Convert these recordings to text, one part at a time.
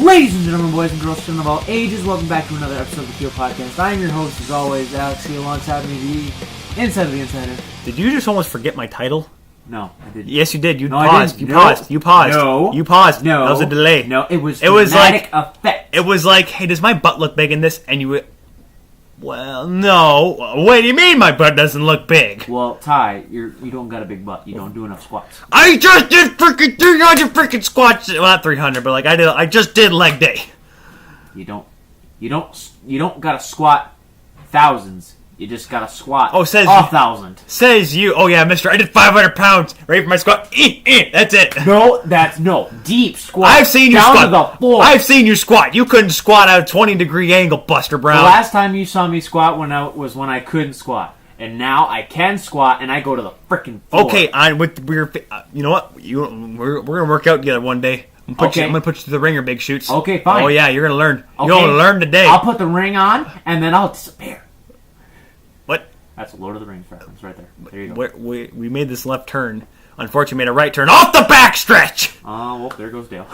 Ladies and gentlemen, boys and girls, children of all ages, welcome back to another episode of the Keel Podcast. I am your host, as always, Alex, here alongside me, the Inside of the Insider. Did you just almost forget my title? No, I didn't. Yes, you did. You no, paused. I didn't. You paused. You paused. No. You paused. No. That was a delay. No, it was dramatic effect. It was like, hey, does my butt look big in this? And you went, well, no. What do you mean my butt doesn't look big? Well, Ty, you don't got a big butt. You don't do enough squats. I just did freaking 300 freaking squats. Well, not 300, but like I just did leg day. You don't gotta squat thousands. You just gotta squat a 1,000. Says you. Oh yeah, mister, I did 500 pounds. Ready for my squat? That's it. No, deep squat. I've seen you down squat. To the floor. I've seen you squat. You couldn't squat at a 20-degree angle, Buster Brown. The last time you saw me squat was when I couldn't squat. And now I can squat, and I go to the frickin' floor. Okay, you know what? We're gonna work out together one day. I'm gonna put you through the ringer, big shoots. Okay, fine. Oh yeah, you're gonna learn. Okay. You're gonna learn today. I'll put the ring on, and then I'll disappear. What? That's a Lord of the Rings reference right there. There you go. We made this left turn. Unfortunately, made a right turn off the backstretch. Oh, well, there goes Dale.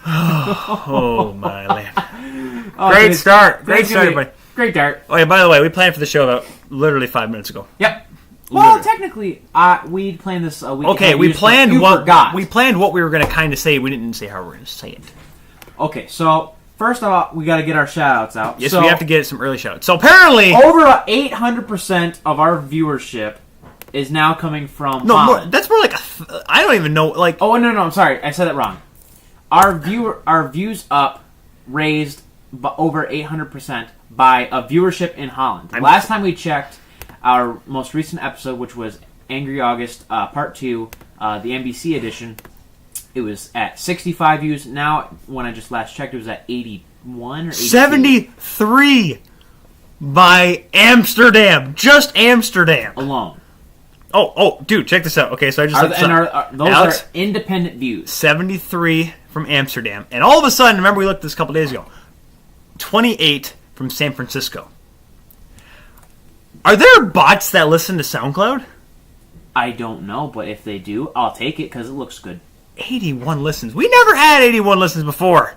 Oh my land! Great start, everybody. Great start. Oh yeah, by the way, we planned for the show about literally 5 minutes ago. Yep. Well, technically, we planned this a week. Okay, we planned we planned what we were going to kind of say. We didn't say how we were going to say it. Okay, so first of all, we got to get our shout-outs out. Yes, we have to get some early shout-outs. So apparently, over 800% of our viewership is now coming from Holland. That's more like I don't even know. Like, oh no, I'm sorry, I said that wrong. Our views up raised by over 800% by a viewership in Holland. Last time we checked. Our most recent episode, which was Angry August Part 2, the NBC edition, it was at 65 views. Now, when I just last checked, it was at 81 or 82. 73 by Amsterdam. Just Amsterdam. Alone. Oh, dude, check this out. Okay, so I just... those Alex, are independent views. 73 from Amsterdam. And all of a sudden, remember we looked this a couple days ago, 28 from San Francisco. Are there bots that listen to SoundCloud? I don't know, but if they do, I'll take it because it looks good. 81 listens. We never had 81 listens before.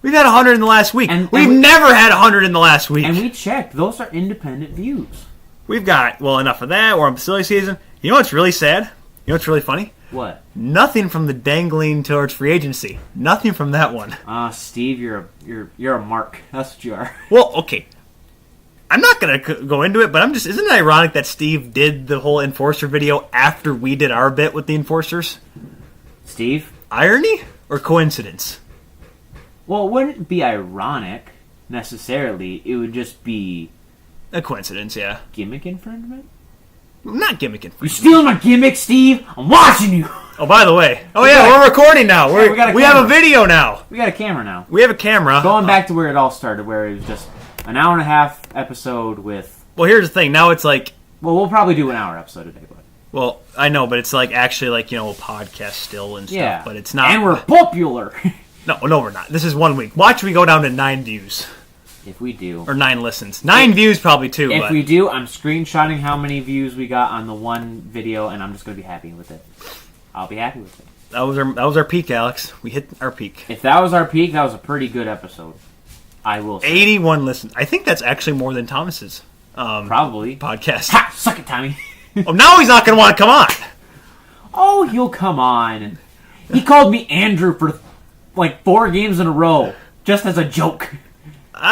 We've had 100 in the last week. We've never had 100 in the last week. And we checked. Those are independent views. We've got, enough of that. We're on facility season. You know what's really sad? You know what's really funny? What? Nothing from the dangling towards free agency. Nothing from that one. Steve, you're a mark. That's what you are. Well, okay. I'm not going to go into it, but isn't it ironic that Steve did the whole Enforcer video after we did our bit with the Enforcers? Steve? Irony or coincidence? Well, it wouldn't be ironic, necessarily. It would just be... a coincidence, yeah. Gimmick infringement? Not gimmick infringement. You stealing my gimmick, Steve? I'm watching you! Oh, by the way. Oh, we're recording now. We have a video now. We got a camera now. We have a camera. Going back to where it all started, where it was just... an hour and a half episode with... Well, here's the thing. Now it's like... well, we'll probably do an hour episode today, but... well, I know, but it's like actually like, a podcast still and stuff. Yeah. But it's not... and we're popular! No, we're not. This is 1 week. Watch we go down to 9 views. If we do. Or 9 listens. 9 views probably, too. If we do, I'm screenshotting how many views we got on the one video, and I'm just going to be happy with it. I'll be happy with it. That was our peak, Alex. We hit our peak. If that was our peak, that was a pretty good episode. I will say. 81 listens. I think that's actually more than Thomas's probably podcast. Ha! Suck it, Tommy. Oh, now he's not going to want to come on. Oh, he'll come on. He called me Andrew for like 4 games in a row, just as a joke. Well,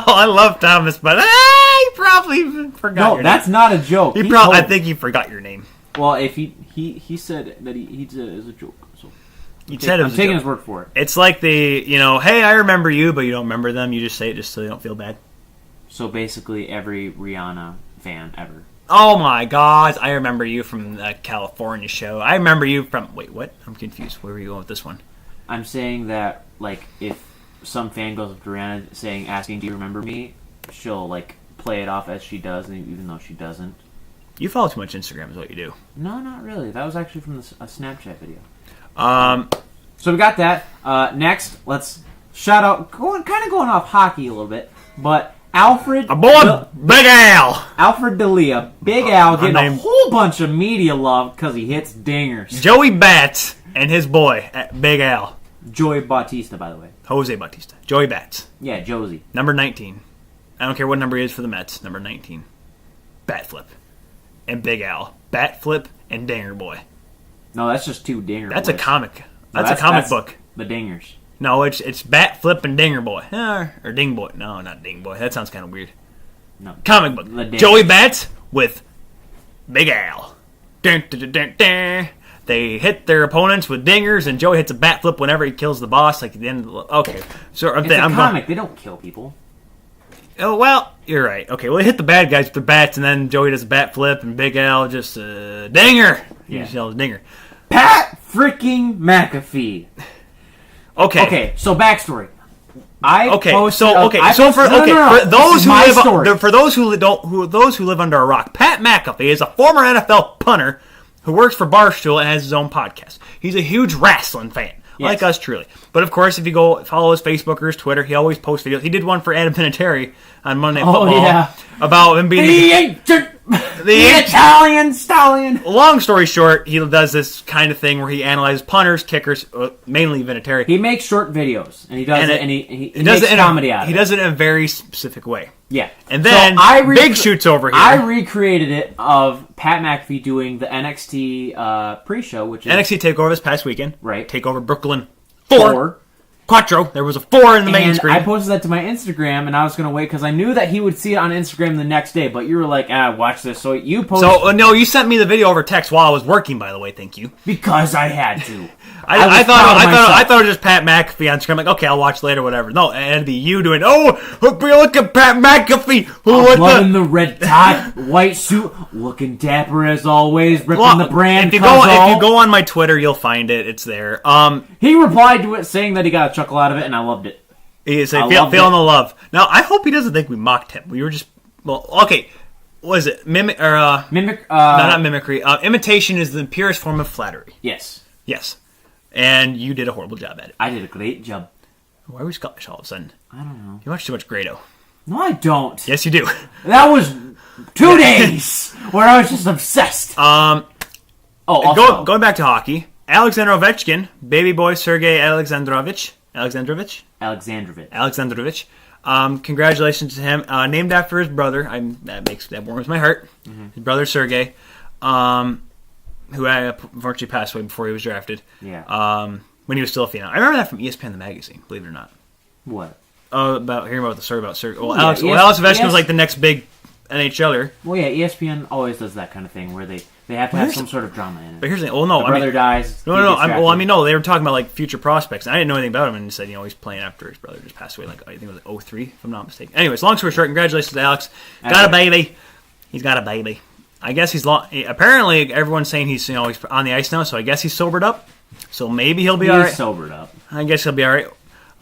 I love Thomas, but he probably forgot. No, that's not a joke. I think he forgot your name. Well, if he said that he said it as a joke. So. I'm taking his word for it. It's like hey, I remember you, but you don't remember them. You just say it just so you don't feel bad. So basically, every Rihanna fan ever. Oh my God, I remember you from the California show. I remember you from... wait, what? I'm confused. Where were you going with this one? I'm saying that, like, if some fan goes up to Rihanna asking, do you remember me? She'll, like, play it off as she does, even though she doesn't. You follow too much Instagram is what you do. No, not really. That was actually from a Snapchat video. So we got that. Next, let's shout out, going off hockey a little bit, but Alfred... Big Al! Alfred D'Elia. Big Al getting a whole bunch of media love because he hits dingers. Joey Bats and his boy, Big Al. Joey Bautista, by the way. Jose Bautista. Joey Bats. Yeah, Josie. Number 19. I don't care what number he is for the Mets. Number 19. Bat flip. And Big Al. Bat flip and Dinger Boy. No, that's just two Dinger That's boys. a comic. No, That's a comic book. The Dingers. No, it's Bat Flip and Dinger Boy. Or Ding Boy. No, not Ding Boy. That sounds kind of weird. No. Comic book. Joey Bats with Big Al. Dun, dun, dun, dun, dun. They hit their opponents with dingers, and Joey hits a bat flip whenever he kills the boss. Like at the end of the... Okay. So it's a comic. They don't kill people. Oh, well, you're right. Okay, well, they hit the bad guys with their bats, and then Joey does a bat flip, and Big Al just, dinger! He just yells dinger. Pat freaking McAfee. Okay, so backstory. For those who live under a rock, Pat McAfee is a former NFL punter who works for Barstool and has his own podcast. He's a huge wrestling fan. Yes. Like us, truly. But, of course, if you go follow his Facebook or his Twitter, he always posts videos. He did one for Adam Vinatieri on Monday Night Football about him being the Italian stallion. Long story short, he does this kind of thing where he analyzes punters, kickers, mainly Vinatieri. He makes short videos, and he does it, and he does it comedy out of it. He does it in a very specific way. Yeah. And then Big Shoot's over here. I recreated it of Pat McAfee doing the NXT pre-show, which is... NXT TakeOver this past weekend. Right. TakeOver Brooklyn 4. Quattro. There was a 4 in the main screen. I posted that to my Instagram, and I was going to wait because I knew that he would see it on Instagram the next day, but you were like, watch this. So you posted... So, no, you sent me the video over text while I was working, by the way. Thank you. Because I had to. I thought it was just Pat McAfee on screen. I'm like, okay, I'll watch later, whatever. No, it'd be you doing, look at Pat McAfee. Blood in the red tie, white suit, looking dapper as always, ripping the brand. If you go on my Twitter, you'll find it. It's there. He replied to it saying that he got a chuckle out of it, and I loved it. He said, feeling the love. Now, I hope he doesn't think we mocked him. We were just, okay. What is it? Not mimicry. Imitation is the purest form of flattery. Yes. Yes. And you did a horrible job at it. I did a great job. Why are we Scottish all of a sudden? I don't know. You watch too much Grado. No, I don't. Yes, you do. That was 2 days where I was just obsessed. Going back to hockey, Alexander Ovechkin, baby boy Sergei Alexandrovich. Congratulations to him. Named after his brother. That warms my heart. Mm-hmm. His brother Sergei. Who unfortunately passed away before he was drafted. Yeah. When he was still a phenom. I remember that from ESPN the magazine, believe it or not. What? Hearing about the story about Sergei. Alex Ovechkin was like the next big NHLer. Well, yeah, ESPN always does that kind of thing where they have to have some sort of drama in it. But here's the thing. Well, no, the brother dies. No. They were talking about like future prospects, and I didn't know anything about him. And he said, he's playing after his brother just passed away. Like I think it was like 03, if I'm not mistaken. Anyways, long story short, congratulations to Alex. Got a baby. He's got a baby. I guess apparently everyone's saying he's he's on the ice now, so I guess he's sobered up. So maybe he'll be all right. He's sobered up. I guess he'll be all right.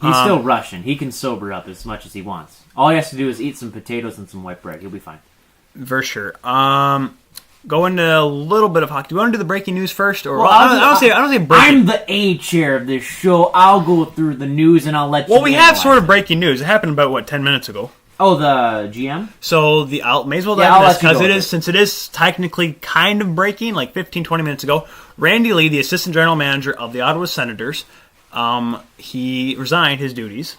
He's still Russian. He can sober up as much as he wants. All he has to do is eat some potatoes and some white bread. He'll be fine. For sure. Go into a little bit of hockey. Do you want to do the breaking news first, or I don't say breaking. I'm the A chair of this show. I'll go through the news and I'll let you. Well, we have sort of breaking news. It happened about 10 minutes ago. Oh, the GM? So may as well dive into this, because it is technically kind of breaking, like 15, 20 minutes ago. Randy Lee, the assistant general manager of the Ottawa Senators, he resigned his duties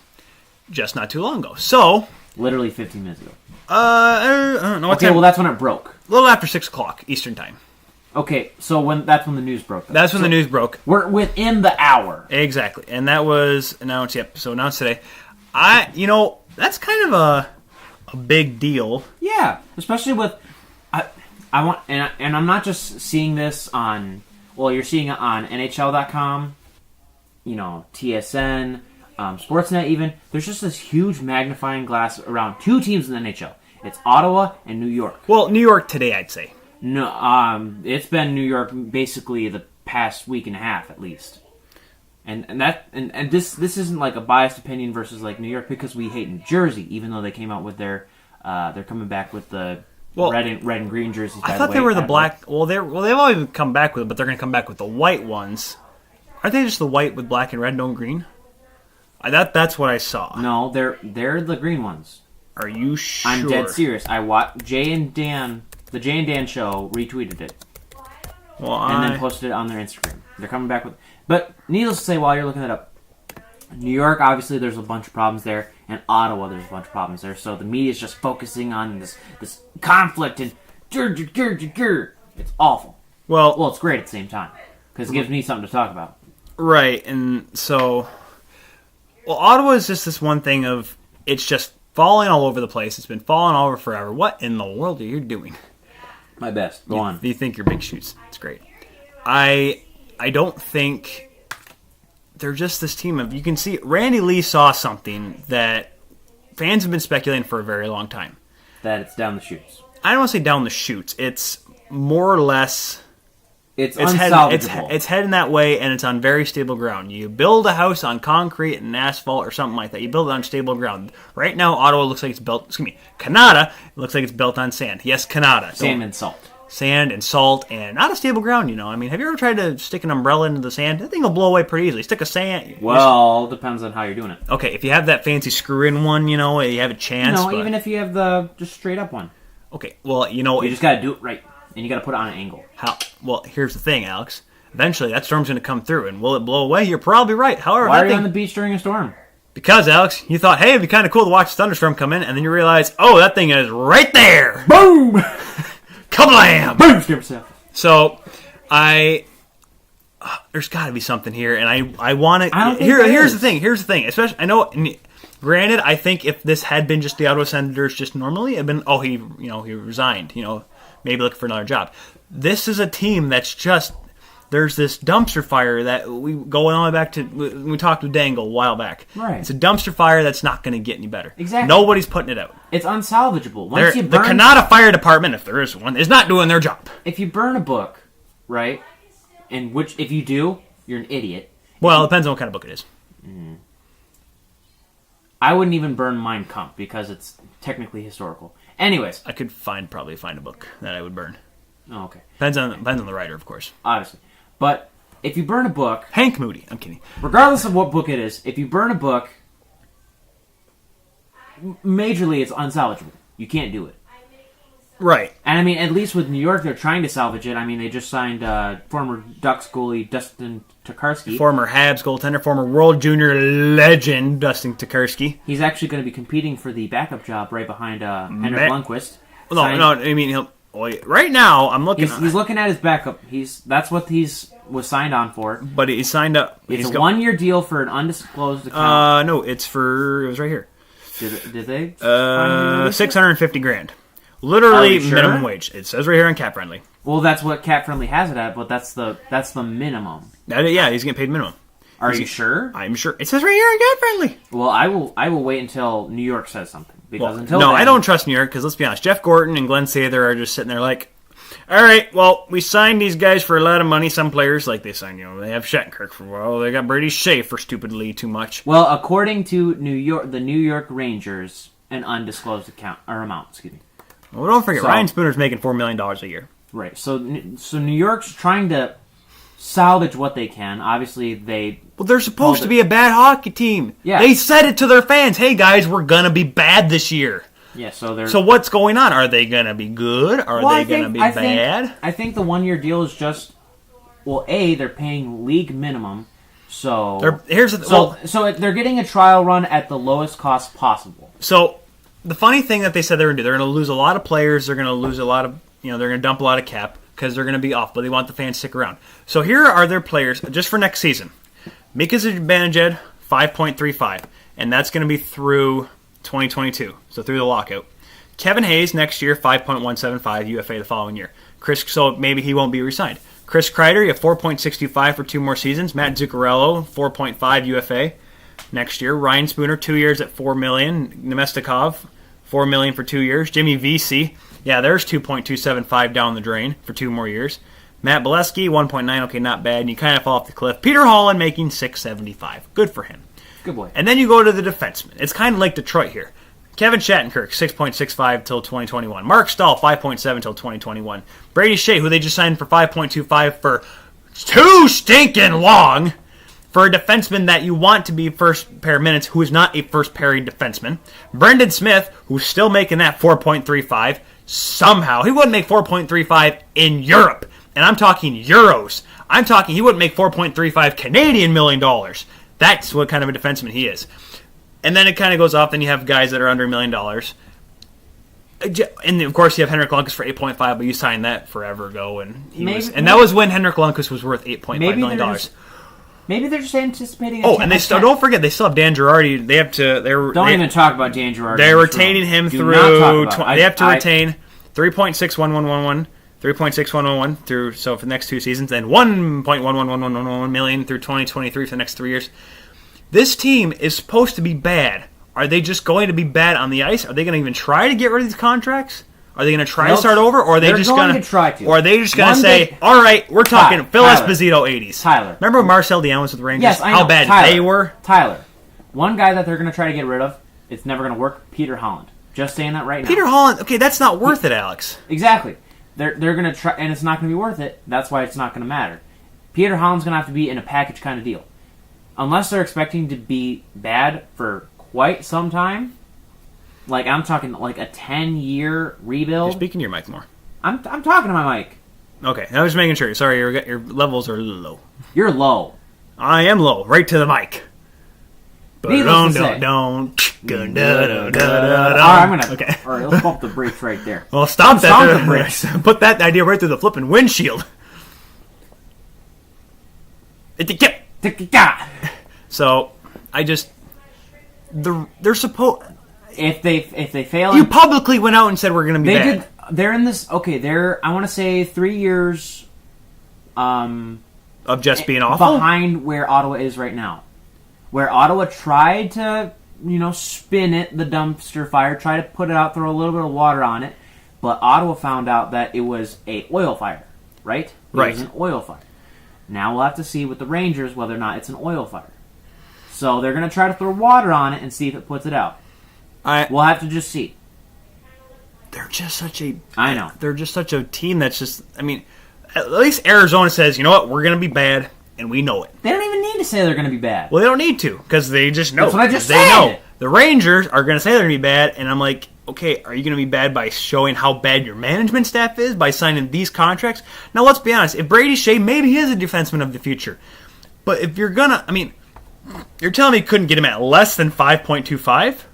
just not too long ago. So literally 15 minutes ago. I don't know. Okay, well that's when it broke. A little after 6 o'clock Eastern time. Okay, so that's when the news broke. That's when the news broke. We're within the hour. Exactly, and that was announced. Yep. So announced today. That's kind of a big deal. Yeah, especially with I want and I'm not just seeing this on. Well, you're seeing it on NHL.com, TSN, Sportsnet. Even there's just this huge magnifying glass around 2 teams in the NHL. It's Ottawa and New York. Well, New York today, I'd say. No, it's been New York basically the past week and a half at least. And this isn't like a biased opinion versus like New York, because we hate New Jersey, even though they came out with they're coming back with the red and green jerseys. I thought they were the black. Well, they've always come back with it, but they're going to come back with the white ones. Aren't they just the white with black and red, no green? That's what I saw. No, they're the green ones. Are you sure? I'm dead serious. I watched the Jay and Dan show retweeted it, and then posted it on their Instagram. They're coming back with. But needless to say, while you're looking that up, New York, obviously, there's a bunch of problems there, and Ottawa, there's a bunch of problems there. So the media is just focusing on this conflict and it's awful. Well, it's great at the same time because it gives me something to talk about. Right, and so, Ottawa is just this one thing of it's just falling all over the place. It's been falling all over forever. What in the world are you doing? My best. Go on. You think you're big shoes? It's great. I don't think. They're just this team of, you can see, Randy Lee saw something that fans have been speculating for a very long time. That it's down the chutes. I don't want to say down the chutes. It's more or less... It's unsalvageable. It's heading that way, and it's on very stable ground. You build a house on concrete and asphalt or something like that. You build it on stable ground. Right now, Ottawa looks like it's built... Canada looks like it's built on sand. Yes, Canada. Sand and salt. Sand and salt and not a stable ground, I mean, have you ever tried to stick an umbrella into the sand? That thing will blow away pretty easily. Stick a sand... Well, depends on how you're doing it. Okay, if you have that fancy screw-in one, you have a chance. No, even if you have the just straight up one. Okay, well, you just got to do it right, and you got to put it on an angle. How? Well, here's the thing, Alex. Eventually, that storm's going to come through, and will it blow away? You're probably right. However, why are you on the beach during a storm? Because, Alex, you thought, hey, it'd be kind of cool to watch the thunderstorm come in, and then you realize, oh, that thing is right there. Boom! Kablam! Boom! So, there's got to be something here, and I want to. Here's the thing. Especially, I know. Granted, I think if this had been just the Ottawa Senators, just normally, it'd been he resigned. Maybe looking for another job. This is a team that's just. There's this dumpster fire that we going all the way back to we talked with Dangle a while back. Right. It's a dumpster fire that's not going to get any better. Exactly. Nobody's putting it out. It's unsalvageable. The Canada Fire Department, if there is one, is not doing their job. If you burn a book, right, and if you do, you're an idiot. Well, it depends on what kind of book it is. I wouldn't even burn Mein Kampf because it's technically historical. Anyways, I could probably find a book that I would burn. Oh, okay. Depends on the writer, of course. Obviously. But if you burn a book... Hank Moody. I'm kidding. Regardless of what book it is, if you burn a book, majorly it's unsalvageable. You can't do it. Right. And I mean, at least with New York, they're trying to salvage it. I mean, they just signed former Ducks goalie Dustin Tokarski. Former Habs goaltender, former World Junior legend Dustin Tokarski. He's actually going to be competing for the backup job right behind Henrik Lundqvist. No, I mean, right now, I'm looking... He's looking at his backup. That's what was signed on for. But he signed up... It's a one-year deal for an undisclosed account. No, it was right here. Did they? $650,000. Literally minimum wage. It says right here on Cap Friendly. Well, that's what Cap Friendly has it at, but that's the minimum. Yeah, he's getting paid minimum. Are you sure? I'm sure. It says right here on Cap Friendly. Well, I will wait until New York says something. Because I don't trust New York, because let's be honest, Jeff Gorton and Glenn Sather are just sitting there like, all right, well, we signed these guys for a lot of money. Some players, like they signed, they have Shattenkirk for a while. They got Brady Shea for stupidly too much. Well, according to the New York Rangers, an undisclosed amount, excuse me. Well, don't forget, Ryan Spooner's making $4 million a year. Right. So New York's trying to salvage what they can. Obviously, they're supposed to be a bad hockey team. Yeah. They said it to their fans. Hey, guys, we're going to be bad this year. Yeah, so what's going on? Are they going to be good? Are they going to be bad? I think the one-year deal is just, they're paying league minimum, so... So they're getting a trial run at the lowest cost possible. So... The funny thing that they said they were going to do, they're going to lose a lot of players, they're going to lose a lot of, they're going to dump a lot of cap because they're going to be off, but they want the fans to stick around. So here are their players just for next season. Mika Zibanejad, 5.35, and that's going to be through 2022, so through the lockout. Kevin Hayes next year, 5.175 UFA the following year. So maybe he won't be re-signed. Chris Kreider, you have 4.65 for 2 more seasons. Matt Zuccarello, 4.5 UFA. Next year, Ryan Spooner, 2 years at $4 million. Nemestikov, $4 million for 2 years. Jimmy Vesey, there's 2.275 down the drain for 2 more years. Matt Bolesky, 1.9, okay, not bad. And you kind of fall off the cliff. Peter Holland making $675. Good for him. Good boy. And then you go to the defensemen. It's kind of like Detroit here. Kevin Shattenkirk, 6.65 till 2021. Mark Stahl, 5.7 till 2021. Brady Shea, who they just signed for 5.25 for too stinking long. For a defenseman that you want to be first pair minutes, who is not a first pairing defenseman. Brendan Smith, who's still making that 4.35, somehow. He wouldn't make 4.35 in Europe. And I'm talking euros. I'm talking he wouldn't make 4.35 Canadian $1 million. That's what kind of a defenseman he is. And then it kind of goes off. Then you have guys that are under $1 million. And of course, you have Henrik Lundqvist for $8.5, but you signed that forever ago, and that was when Henrik Lundqvist was worth $8.5 million. Maybe they're just anticipating. And don't forget they still have Dan Girardi. They have to. Don't even talk about Dan Girardi. They're retaining him through. They have to retain 3.61111, 3.6111 through. So for the next 2 seasons, then 1.1111 million through 2023 for the next 3 years. This team is supposed to be bad. Are they just going to be bad on the ice? Are they going to even try to get rid of these contracts? Are they going to try to start over, or are they just going to try to? Or are they just going to say, "All right, we're talking Phil Esposito 80s"? Tyler, remember when Marcel Dion was with the Rangers? Yes, I know. How bad they were. Tyler, one guy that they're going to try to get rid of. It's never going to work. Peter Holland. Just saying that right now. Peter Holland. Okay, that's not worth it, Alex. Exactly. They're going to try, and it's not going to be worth it. That's why it's not going to matter. Peter Holland's going to have to be in a package kind of deal, unless they're expecting to be bad for quite some time. Like, I'm talking like a 10-year rebuild. You're speaking to your mic more. I'm talking to my mic. Okay, I was making sure. Sorry, your levels are low. You're low. I am low, right to the mic. Needless to say. I'm gonna. Okay. All right, let's bump the brakes right there. Well, stop the brakes. Put that idea right through the flipping windshield. So, they're supposed. If they fail, you publicly went out and said we're going to be bad. They're in this. Okay, they're. I want to say 3 years. Of just being awful behind where Ottawa is right now, where Ottawa tried to spin it, the dumpster fire, try to put it out, throw a little bit of water on it, but Ottawa found out that it was a oil fire, right? It was an oil fire. Now we'll have to see with the Rangers whether or not it's an oil fire. So they're going to try to throw water on it and see if it puts it out. We'll have to just see. They're just such a... I know. They're just such a team that's just... I mean, at least Arizona says, you know what, we're going to be bad, and we know it. They don't even need to say they're going to be bad. Well, they don't need to, because they just know. That's what I just said. They know. The Rangers are going to say they're going to be bad, and I'm like, okay, are you going to be bad by showing how bad your management staff is, by signing these contracts? Now, let's be honest. If Brady Shea, maybe he is a defenseman of the future. But if you're going to... I mean, you're telling me you couldn't get him at less than 5.25?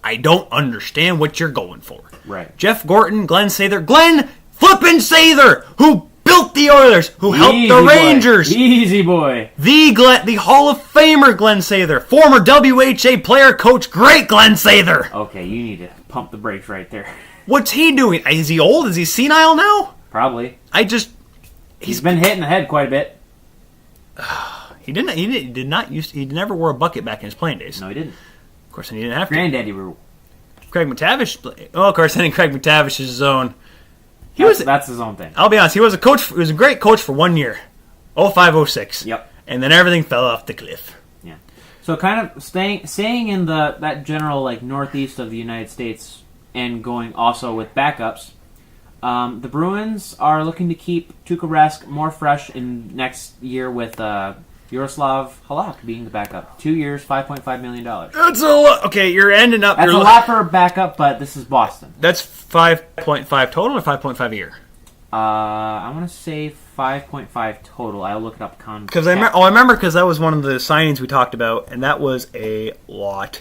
I don't understand what you're going for. Right. Jeff Gorton, Glenn flippin' Sather, who built the Oilers, who helped the Rangers. Easy boy. The Hall of Famer Glenn Sather, former WHA player coach, great Glenn Sather. Okay, you need to pump the brakes right there. What's he doing? Is he old? Is he senile now? Probably. He's been hit in the head quite a bit. He never wore a bucket back in his playing days. No, he didn't. Of course, he didn't have to. Granddaddy rule. Craig McTavish. Oh, of course, I think Craig McTavish is his own. That's his own thing. I'll be honest. He was a coach. He was a great coach for 1 year, 05-06. Yep. And then everything fell off the cliff. Yeah. So kind of staying in that general northeast of the United States and going also with backups. The Bruins are looking to keep Tuukka Rask more fresh in next year with Yaroslav Halak being the backup. 2 years, $5.5 million. That's a lot. Okay, you're ending up... That's a lot for a backup, but this is Boston. That's 5.5 total or 5.5 a year? I want to say 5.5 total. I'll look it up. I remember because that was one of the signings we talked about, and that was a lot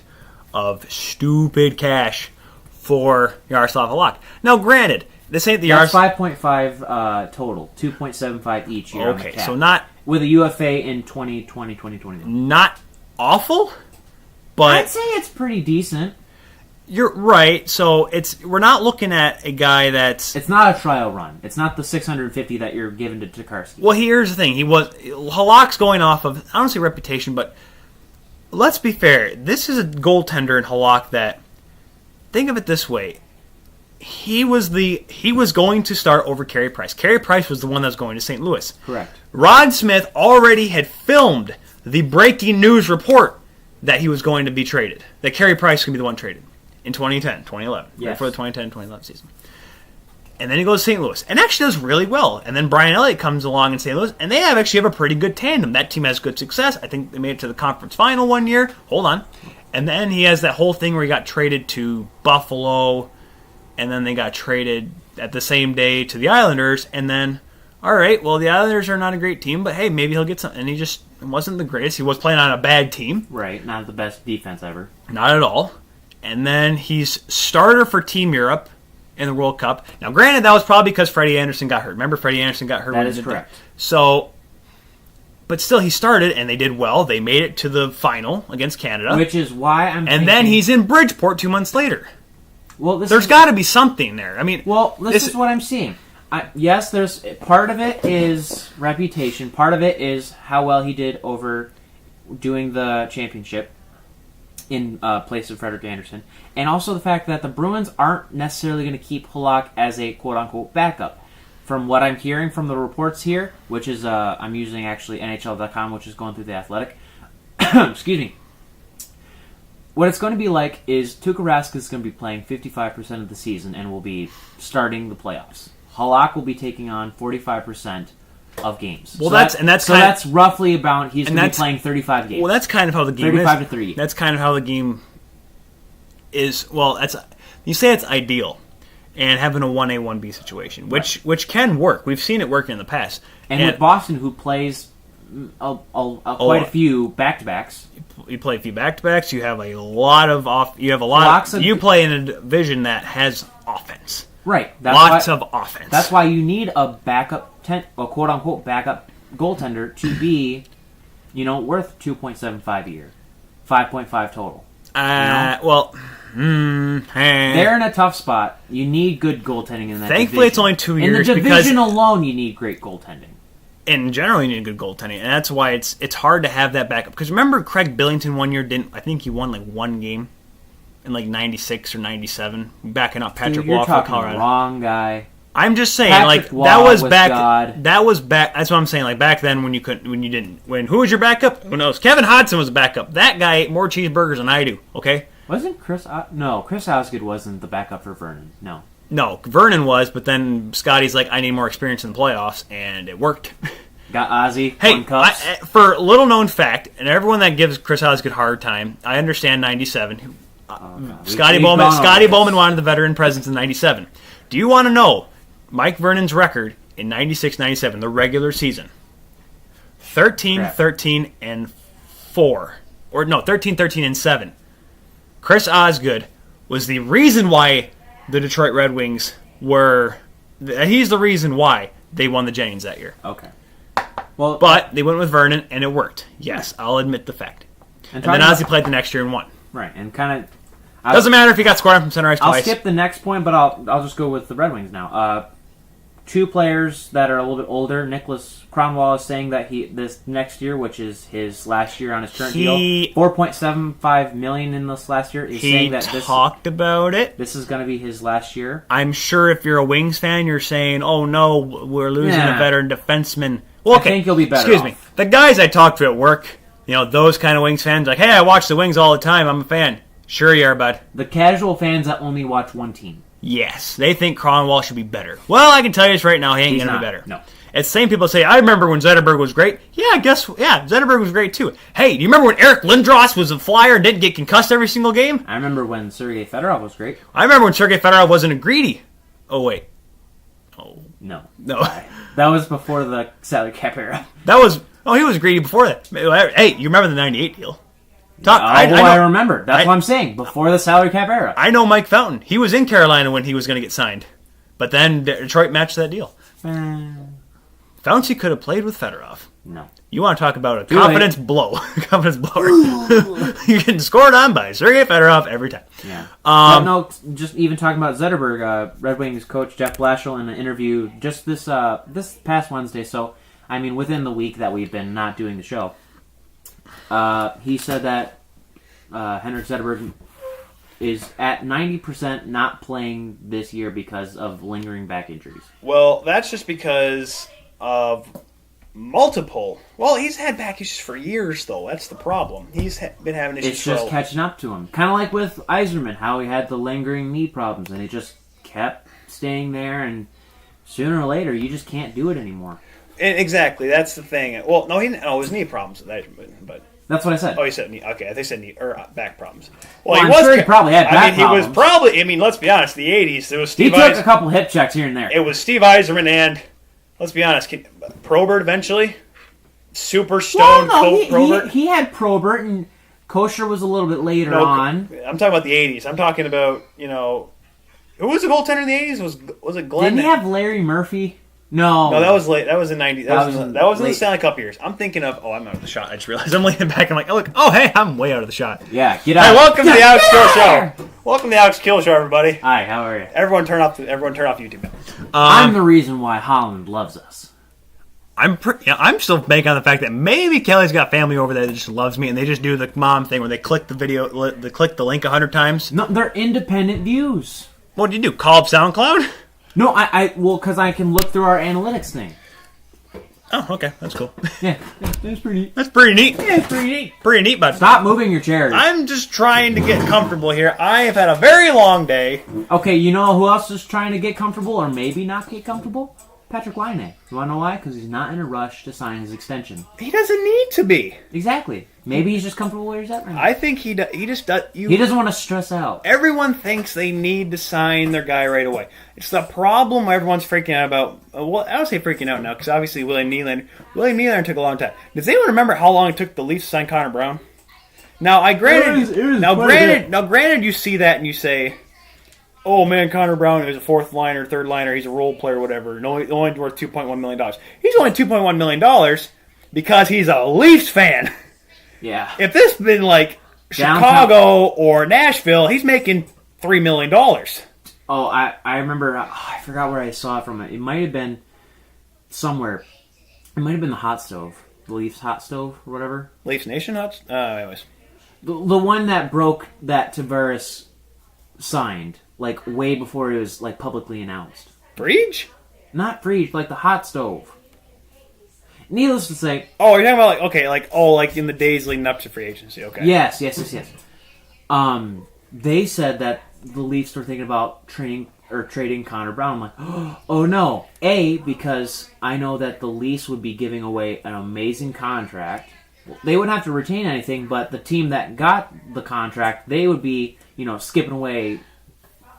of stupid cash for Yaroslav Halak. Now, granted, this ain't the Yaroslav... That's 5.5 total. 2.75 each year. Okay, so not... With a UFA in 2020, 2021. Not awful, but... I'd say it's pretty decent. You're right, so we're not looking at a guy that's... It's not a trial run. It's not the 650 that you're giving to Tokarski. Well, here's the thing. Halak's going off of, I don't say reputation, but let's be fair. This is a goaltender in Halak that, think of it this way. He was going to start over Carey Price. Carey Price was the one that was going to St. Louis. Correct. Rod Smith already had filmed the breaking news report that he was going to be traded. That Carey Price was going to be the one traded in 2011. Yes. For the 2010-2011 season. And then he goes to St. Louis. And actually does really well. And then Brian Elliott comes along in St. Louis. And they actually have a pretty good tandem. That team has good success. I think they made it to the conference final 1 year. Hold on. And then he has that whole thing where he got traded to Buffalo. And then they got traded at the same day to the Islanders. And then, all right, well, the Islanders are not a great team, but hey, maybe he'll get something. And he just, wasn't the greatest. He was playing on a bad team. Right, not the best defense ever. Not at all. And then he's starter for Team Europe in the World Cup. Now, granted, that was probably because Freddie Anderson got hurt. Remember, Freddie Anderson got hurt. That is correct. So, but still, he started, and they did well. They made it to the final against Canada. Which is why I'm And then he's in Bridgeport 2 months later. Well, there's got to be something there. I mean, this is what I'm seeing. Yes, there's part of it is reputation. Part of it is how well he did over doing the championship in place of Frederik Andersen. And also the fact that the Bruins aren't necessarily going to keep Halak as a quote-unquote backup. From what I'm hearing from the reports here, which is, I'm using actually NHL.com, which is going through The Athletic. Excuse me. What it's going to be like is Tuukka Rask is going to be playing 55% of the season and will be starting the playoffs. Halak will be taking on 45% of games. Well, that's roughly about he's going to be playing 35 games. Well, that's kind of how the game 35 is. to 3. That's kind of how the game is. Well, you say it's ideal, and having a 1A 1B situation, which can work. We've seen it work in the past. And with Boston, who plays quite a few back-to-backs. You play a few back-to-backs. You have a lot of off. You have a lot. You play in a division that has offense. Right. Lots of offense. That's why you need a backup, a quote-unquote backup goaltender to be, worth 2.75 a year, 5.5 total. Well, they're in a tough spot. You need good goaltending in that. Thankfully, division. it's only 2 years. In the division alone, you need great goaltending. In general, you need good goaltending, and that's why it's hard to have that backup. Because remember, Craig Billington one year I think he won like one game in like 96 or 97, backing up Patrick Waugh for Colorado. Wrong guy. I'm just saying, Patrick Waugh that was back. God. That was back. That's what I'm saying. Like back then, when who was your backup? Who knows? Kevin Hodson was a backup. That guy ate more cheeseburgers than I do. Okay. Wasn't Chris? No, Chris Osgood wasn't the backup for Vernon. No, Vernon was, but then Scotty's like, I need more experience in the playoffs, and it worked. Got Ozzy. Hey, for little known fact, and everyone that gives Chris Osgood a hard time, I understand 97. Scotty Bowman wanted the veteran presence in 97. Do you want to know Mike Vernon's record in 96-97, the regular season? 13-13 and 4. Or no, 13-13 and 7. Chris Osgood was the reason why the Detroit Red Wings he's the reason why they won the Jennings that year. Okay. Well, but they went with Vernon, and it worked. Yes, I'll admit the fact. And then Ozzy played the next year and won. Right, and kind of... Doesn't matter if he got scored on from center ice twice. I'll skip the next point, but I'll just go with the Red Wings now. 2 players that are a little bit older. Nicholas Cronwall is saying that this next year, which is his last year on his current deal, $4.75 million in this last year. He's saying that talked about it. This is going to be his last year. I'm sure if you're a Wings fan, you're saying, "Oh no, we're losing a veteran defenseman." Well, okay. I think you'll be better. Excuse me. The guys I talk to at work, those kind of Wings fans, like, "Hey, I watch the Wings all the time. I'm a fan." Sure you are, bud. The casual fans that only watch one team. Yes, they think Cronwall should be better. Well, I can tell you this right now, he ain't going to be better. No. It's the same people say, I remember when Zetterberg was great. Yeah, Zetterberg was great too. Hey, do you remember when Eric Lindros was a flyer and didn't get concussed every single game? I remember when Sergei Fedorov was great. I remember when Sergei Fedorov wasn't a greedy. Oh, wait. Oh. No. That was before the salary cap era. He was greedy before that. Hey, you remember the 98 deal? I remember. That's what I'm saying. Before the salary cap era. I know Mike Fountain. He was in Carolina when he was going to get signed. But then Detroit matched that deal. Fountain could have played with Fedorov. No. You want to talk about a confidence blow. Confidence blower. You get scored on by Sergei Fedorov every time. Yeah. Just even talking about Zetterberg, Red Wings coach Jeff Blashill in an interview just this past Wednesday. So, within the week that we've been not doing the show. He said that Henrik Zetterberg is at 90% not playing this year because of lingering back injuries. Well, that's just because of multiple. Well, he's had back issues for years, though. That's the problem. He's been having issues. It's just catching up to him. Kind of like with Yzerman, how he had the lingering knee problems, and it just kept staying there, and sooner or later, you just can't do it anymore. Exactly, that's the thing. Well, no, it was knee problems, but that's what I said. Oh, you said knee. Okay, they said knee or back problems. Well, I'm sure he probably had back problems. He was probably. Let's be honest. The '80s, there was Steve. He took a couple hip checks here and there. It was Steve Yzerman and, let's be honest, Probert eventually. super stoned Probert. He had Probert, and Kosher was a little bit later on. I'm talking about the 80s. I'm talking about, who was the goaltender in the 80s? Was it Glenn? Didn't he have Larry Murphy? No, that was late. That was in '90s. That was in the Stanley Cup years. I'm thinking of. Oh, I'm out of the shot. I just realized I'm leaning back. I'm like, oh look. Oh hey, I'm way out of the shot. Yeah, get out. Hey, welcome to the Alex Kill Show. Welcome to the Alex Kill Show, everybody. Hi, how are you? Everyone turn off YouTube. I'm the reason why Holland loves us. I'm still banking on the fact that maybe Kelly's got family over there that just loves me, and they just do the mom thing where they click the video, they click the link 100 times. No, they're independent views. What did you do? Call up SoundCloud? No, because I can look through our analytics thing. Oh, okay, that's cool. Yeah, that's pretty neat. That's pretty neat. Yeah, it's pretty neat. Pretty neat, bud. Stop moving your chairs. I'm just trying to get comfortable here. I have had a very long day. Okay, you know who else is trying to get comfortable, or maybe not get comfortable? Patrick Laine. You want to know why? Because he's not in a rush to sign his extension. He doesn't need to be. Exactly. Maybe he's just comfortable where he's at right now. I think he just does. He doesn't want to stress out. Everyone thinks they need to sign their guy right away. It's the problem everyone's freaking out about. Well, I don't say freaking out now because obviously William Nylander took a long time. Does anyone remember how long it took the Leafs to sign Connor Brown? Now, granted, you see that and you say, "Oh man, Connor Brown is a fourth liner, third liner. He's a role player, whatever. Only worth $2.1 million. He's only $2.1 million because he's a Leafs fan." Yeah. If this had been like Chicago or Nashville, he's making $3 million. Oh, I remember. I forgot where I saw it from. It might have been somewhere. It might have been the hot stove, the Leafs hot stove or whatever. Leafs Nation hot. Anyways, the one that broke that Tavares signed like way before it was like publicly announced. Breach? Not Breach, like the hot stove. Needless to say... Oh, you're talking about, like in the days leading up to free agency, okay. Yes. They said that the Leafs were thinking about trading Connor Brown. I'm like, oh no. A, because I know that the Leafs would be giving away an amazing contract. They wouldn't have to retain anything, but the team that got the contract, they would be, skipping away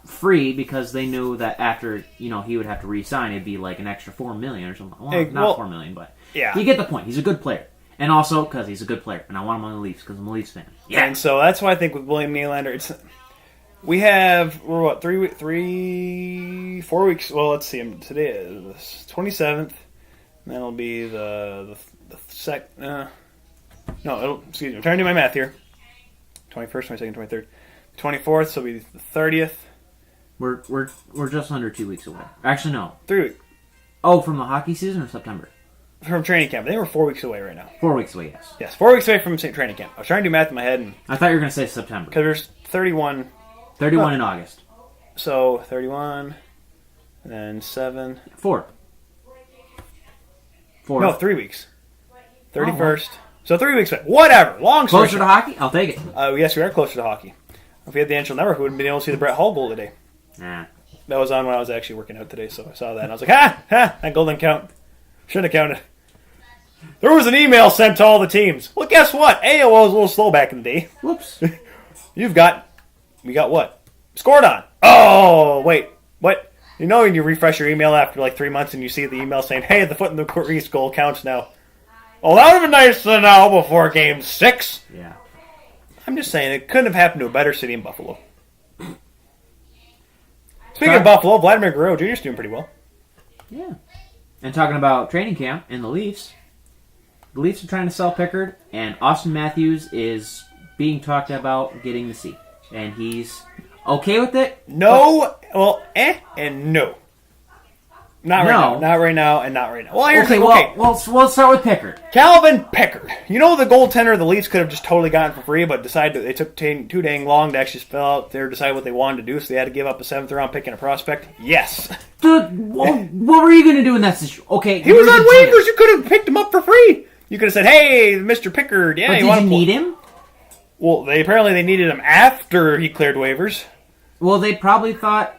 free because they knew that after, he would have to re-sign, it'd be like an extra $4 million or something. Well, not $4 million, but... Yeah. You get the point. He's a good player. And also, because he's a good player. And I want him on the Leafs, because I'm a Leafs fan. Yeah. And so that's why I think with William Nylander, we're 4 weeks. Well, let's see. Today is the 27th. And then it'll be the second. Excuse me. I'm trying to do my math here. 21st, 22nd, 23rd. 24th, so it'll be the 30th. We're just under 2 weeks away. Actually, no. 3 weeks. Oh, from the hockey season or September? From training camp. I think we're 4 weeks away right now. 4 weeks away, yes. Yes, 4 weeks away from training camp. I was trying to do math in my head. I thought you were going to say September. Because there's 31. 31 in August. So, 31, and then 7. 4. No, 3 weeks. 31st. Oh, so 3 weeks away. Whatever. Long story. Closer to hockey? I'll take it. Yes, we are closer to hockey. If we had the NHL Network, we would have been able to see the Brett Hull goal today. Nah. That was on when I was actually working out today, so I saw that. And I was like, that goal didn't count. Shouldn't have counted. There was an email sent to all the teams. Well, guess what? AOL was a little slow back in the day. Whoops. We got what? Scored on. Oh, wait. What? When you refresh your email after like 3 months and you see the email saying, hey, the foot in the crease goal counts now. Oh, that would have been nice to know before Game 6. Yeah. I'm just saying, it couldn't have happened to a better city in Buffalo. Speaking of Buffalo, Vladimir Guerrero Jr. is doing pretty well. Yeah. And talking about training camp and the Leafs are trying to sell Pickard, and Auston Matthews is being talked about getting the C. And he's okay with it? No. Well, and no. Not right now, and not right now. Well, okay. Well, let's start with Pickard. Calvin Pickard. The goaltender the Leafs could have just totally gotten for free, but decided they took too dang long to actually spell out there, decide what they wanted to do, so they had to give up a 7th-round pick and a prospect. Yes. Dude, what were you going to do in that situation? Okay. He was on waivers. You could have picked him up for free. You could have said, hey, Mr. Pickard. Yeah, but did you need him? Well, they needed him after he cleared waivers. Well, they probably thought...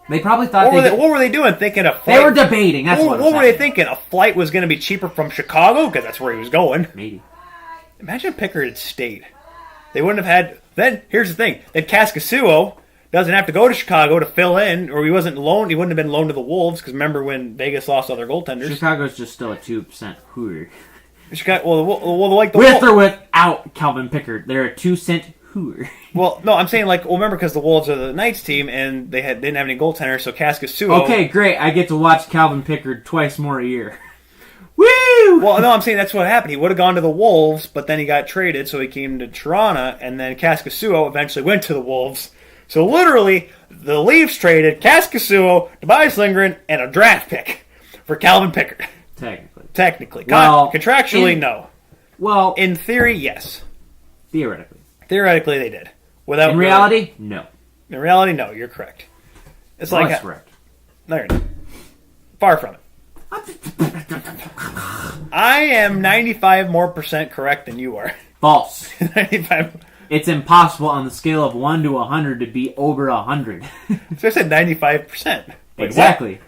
What were they doing? Thinking a flight? They were debating. That's what were they thinking? A flight was going to be cheaper from Chicago? Because that's where he was going. Maybe. Imagine if Pickard had stayed. They wouldn't have had... Then, here's the thing. Then Kaskasuo doesn't have to go to Chicago to fill in, or he wasn't loaned. He wouldn't have been loaned to the Wolves because remember when Vegas lost all their goaltenders. Chicago's just still a 2% hooer. Chicago, like the with or without Calvin Pickard, they're a 2-cent hooer. Well, no, I'm saying remember because the Wolves are the Knights team and they didn't have any goaltenders, so Kaskasuo. Okay, great. I get to watch Calvin Pickard twice more a year. Woo! Well, no, I'm saying that's what happened. He would have gone to the Wolves, but then he got traded, so he came to Toronto, and then Kaskasuo eventually went to the Wolves. So literally, the Leafs traded Kaskasuo, Tobias Lindgren, and a draft pick for Calvin Pickard. Technically. Well, contractually, no. Well, in theory, yes. Theoretically. Theoretically, they did. In reality, no. In reality, no. You're correct. It's that's correct. No, you're not. Far from it. I am 95% more correct than you are. False. 95. It's impossible on the scale of 1 to 100 to be over 100. So I said 95%. Exactly.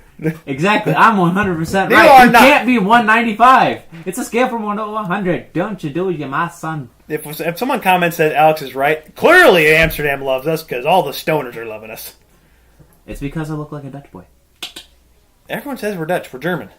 Exactly. I'm 100% You right. are You not. can't be 195. It's a scale from 1 to 100. Don't you do it, you my son. If someone comments that Alex is right, clearly Amsterdam loves us because all the stoners are loving us. It's because I look like a Dutch boy. Everyone says we're Dutch. We're German.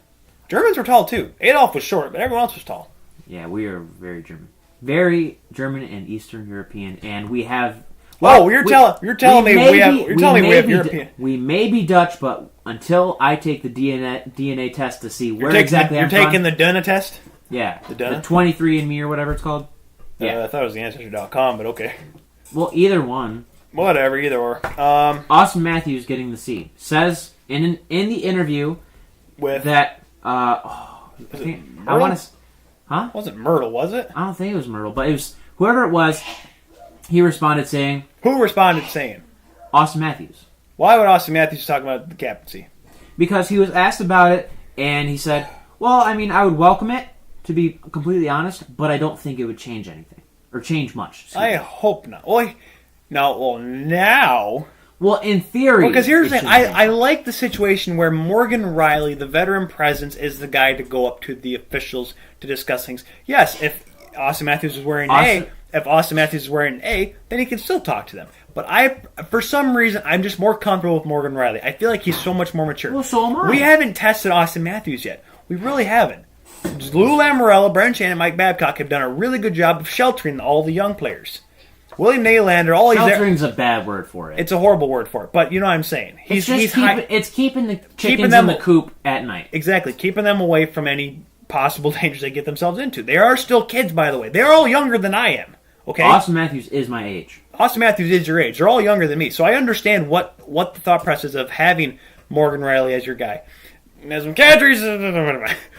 Germans were tall too. Adolf was short, but everyone else was tall. Yeah, we are very German. Very German and Eastern European, and we have... you're telling me we have European. We may be Dutch, but until I take the DNA test to see where exactly I'm from... You're taking the Dunna test? Yeah. The Dunna? The 23andMe or whatever it's called. Yeah. I thought it was the Ancestry.com, but okay. Well, either one. Whatever, either or. Auston Matthews getting the C. Says in the interview with that... I want to... Huh? It wasn't Myrtle, was it? I don't think it was Myrtle, but it was... Whoever it was, he responded saying... Who responded saying? Auston Matthews. Why would Auston Matthews talk about the captaincy? Because he was asked about it, and he said, well, I mean, I would welcome it, to be completely honest, but I don't think it would change anything. Or change much. I hope not. Now... Well, in theory... Because here's the thing. I like the situation where Morgan Riley, the veteran presence, is the guy to go up to the officials to discuss things. Yes, if Auston Matthews is wearing an A, then he can still talk to them. But for some reason, I'm just more comfortable with Morgan Riley. I feel like he's so much more mature. Well, so am I. We haven't tested Auston Matthews yet. We really haven't. Lou Lamoriello, Brent Shannon, and Mike Babcock have done a really good job of sheltering all the young players. William Nylander, sheltering's a bad word for it. It's a horrible word for it, but you know what I'm saying. It's keeping the chickens in the coop at night. Exactly, keeping them away from any possible dangers they get themselves into. They are still kids, by the way. They're all younger than I am. Okay. Auston Matthews is my age. Auston Matthews is your age. They're all younger than me, so I understand what the thought process of having Morgan Riley as your guy. As McCaffrey's,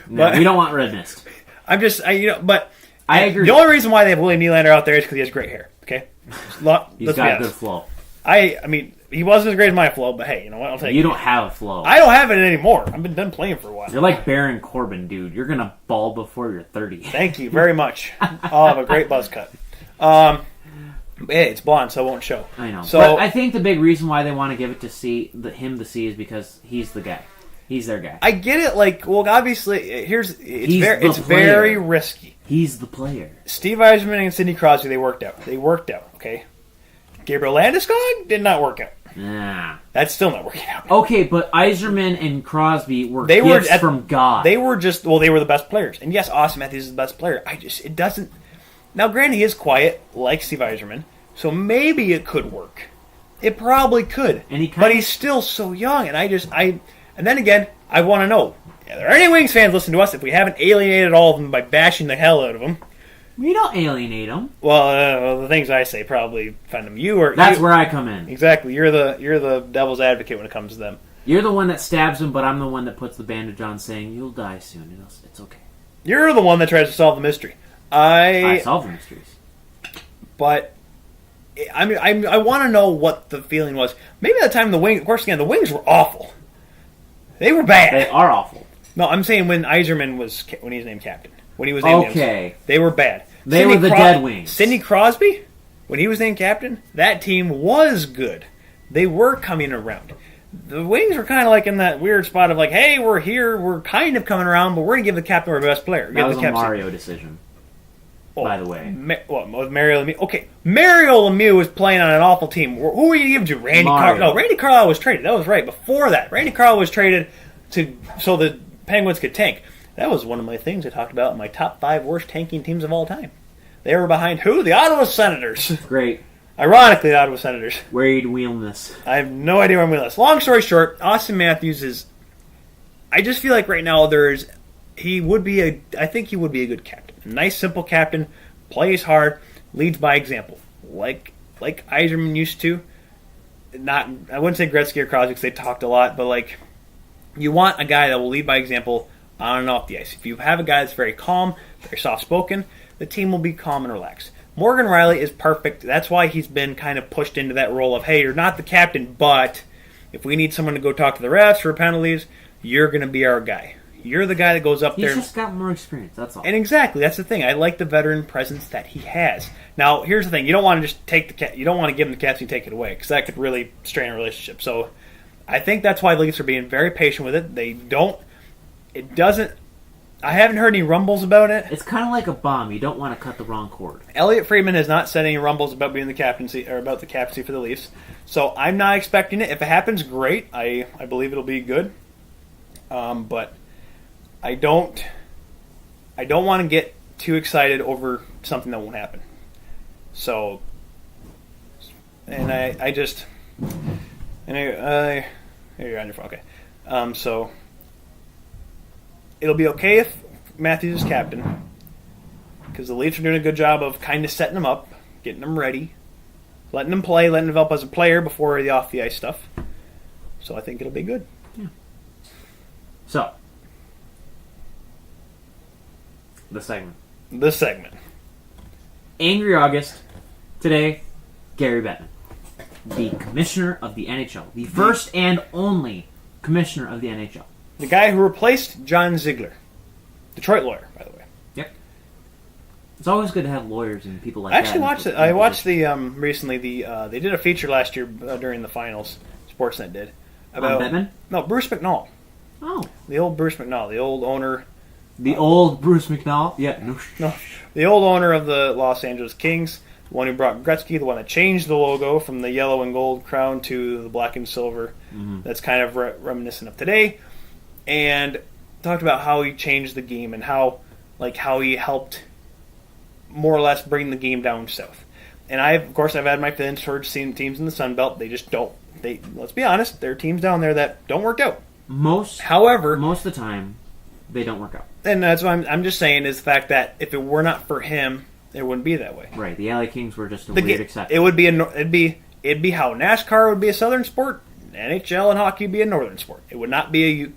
no, we don't want red mist. But I agree. The only reason why they have William Nylander out there is because he has great hair. Okay, he's got good flow. I mean, he wasn't as great as my flow, but hey, you know what? I'll take it. You don't have a flow. I don't have it anymore. I've been done playing for a while. You're like Baron Corbin, dude. You're gonna bald before you're 30. Thank you very much. I'll have a great buzz cut. Hey, it's blonde, so it won't show. I know. So but I think the big reason why they want to give it to him the C is because he's the guy. He's their guy. I get it. Obviously, it's very risky. He's the player. Steve Yzerman and Sidney Crosby, they worked out. Okay. Gabriel Landeskog did not work out. Nah. That's still not working out. Okay, but Yzerman and Crosby were gifts from God. They were they were the best players. And yes, Auston Matthews is the best player. It doesn't... Now, granted, he is quiet, like Steve Yzerman, so maybe it could work. It probably could. But he's still so young, and and then again, I want to know, are there any Wings fans listening to us if we haven't alienated all of them by bashing the hell out of them? We don't alienate them. Well, the things I say probably find them. That's where I come in. Exactly. You're the devil's advocate when it comes to them. You're the one that stabs him, but I'm the one that puts the bandage on saying, you'll die soon. It's okay. You're the one that tries to solve the mystery. I solve the mysteries. But I want to know what the feeling was. Maybe at the time the Wings, of course, again, the Wings were awful. They were bad. They are awful. No, I'm saying when Yzerman when he was named captain. When he was named they were bad. They were the dead Wings. Sidney Crosby, when he was named captain, that team was good. They were coming around. The Wings were kind of like in that weird spot of like, hey, we're here, we're kind of coming around, but we're going to give the captain our best player. That was a Mario decision. by the way. With Mario Lemieux? Okay, Mario Lemieux was playing on an awful team. Who were you giving to? Randy Carlyle. No, Randy Carlyle was traded. That was right. Before that, Randy Carlyle was traded so the Penguins could tank. That was one of my things I talked about in my top 5 worst tanking teams of all time. They were behind who? The Ottawa Senators. Great. Ironically, the Ottawa Senators. Where are you wheeling this? I have no idea where I'm wheeling this. Long story short, Auston Matthews is... I just feel like right now I think he would be a good captain. A nice, simple captain, plays hard, leads by example. Like Yzerman used to. I wouldn't say Gretzky or Crosby because they talked a lot, but like you want a guy that will lead by example on and off the ice. If you have a guy that's very calm, very soft-spoken, the team will be calm and relaxed. Morgan Rielly is perfect. That's why he's been kind of pushed into that role of, hey, you're not the captain, but if we need someone to go talk to the refs for penalties, you're going to be our guy. You're the guy that goes up there. He's just got more experience, that's all. And exactly, that's the thing. I like the veteran presence that he has. Now, here's the thing. You don't want to just you don't want to give him the captaincy and take it away, because that could really strain a relationship. So I think that's why the Leafs are being very patient with it. I haven't heard any rumbles about it. It's kind of like a bomb. You don't want to cut the wrong cord. Elliot Friedman has not said any rumbles about being the captaincy or about the captaincy for the Leafs. So I'm not expecting it. If it happens, great. I believe it'll be good. But I don't want to get too excited over something that won't happen. So, and here you're on your phone. Okay. So it'll be okay if Matthews is captain, because the Leafs are doing a good job of kind of setting him up, getting him ready, letting him play, letting him develop as a player before the off-the-ice stuff. So I think it'll be good. Yeah. So, the segment. Angry August. Today, Gary Bettman, the commissioner of the NHL. The first and only commissioner of the NHL. The guy who replaced John Ziegler. Detroit lawyer, by the way. Yep. It's always good to have lawyers and people like that. I watched recently they did a feature last year during the finals. Sportsnet did about Bettman? No, Bruce McNall. Oh, the old Bruce McNall, the old owner. The old Bruce McNall. Yeah, no, the old owner of the Los Angeles Kings, the one who brought Gretzky, the one that changed the logo from the yellow and gold crown to the black and silver. Mm-hmm. That's kind of reminiscent of today, and talked about how he changed the game and how he helped more or less bring the game down south. And I've had my feelings towards seeing teams in the Sun Belt. They just don't. Let's be honest, there are teams down there that don't work out. However, most of the time, they don't work out. And that's what I'm just saying is the fact that if it were not for him, it wouldn't be that way. Right. The LA Kings were just a weird exception. It would be it'd be how NASCAR would be a southern sport, NHL and hockey would be a northern sport. It would not be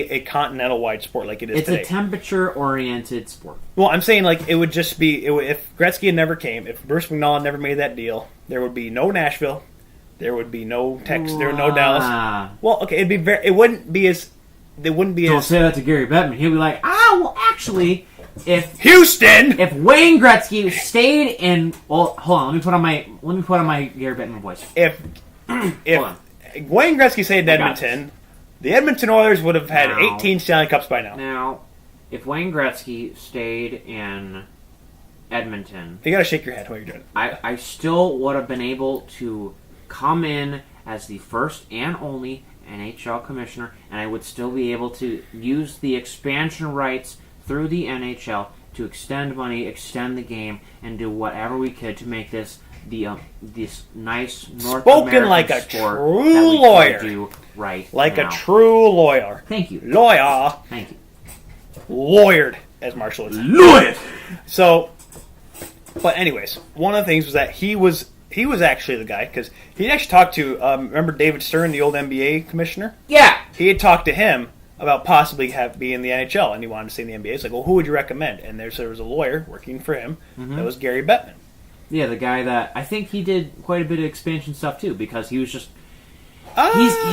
a continental wide sport like it is today. It's a temperature oriented sport. Well, I'm saying it would just be if Gretzky had never came, if Bruce McNall had never made that deal, there would be no Nashville, there would be no Texas, there would be no Dallas. Well, okay, it wouldn't be as. Don't say that to Gary Bettman. He'll be like, well, actually, if Houston, if Wayne Gretzky stayed in, well, hold on, let me put on my Gary Bettman voice. If Wayne Gretzky stayed in Edmonton, the Edmonton Oilers would have had 18 Stanley Cups by now. Now, if Wayne Gretzky stayed in Edmonton, you gotta shake your head while you're doing it. I still would have been able to come in as the first and only NHL commissioner, and I would still be able to use the expansion rights through the NHL to extend money, extend the game, and do whatever we could to make this this nice North American like a sport true that we lawyer. do right like now. A true lawyer. Thank you. Lawyer. Thank you. Lawyered, as Marshall would say. Lawyered. So, but anyways, one of the things was that he was actually the guy, because he actually talked to, remember David Stern, the old NBA commissioner? Yeah. He had talked to him about possibly being in the NHL, and he wanted to stay in the NBA. It's like, well, who would you recommend? And there was a lawyer working for him. Mm-hmm. That was Gary Bettman. Yeah, the guy that, I think he did quite a bit of expansion stuff too, because he was just,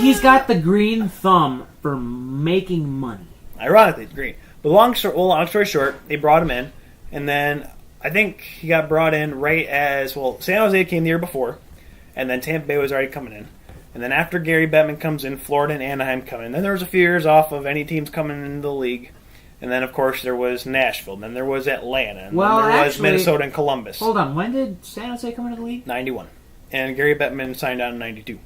he's got the green thumb for making money. Ironically, it's green. But long story short, they brought him in, and then I think he got brought in right as, San Jose came the year before, and then Tampa Bay was already coming in. And then after Gary Bettman comes in, Florida and Anaheim come in. Then there was a few years off of any teams coming into the league. And then, of course, there was Nashville. And then there was Atlanta. And Well, then there was actually- Minnesota and Columbus. Hold on, when did San Jose come into the league? 91. And Gary Bettman signed on in 92.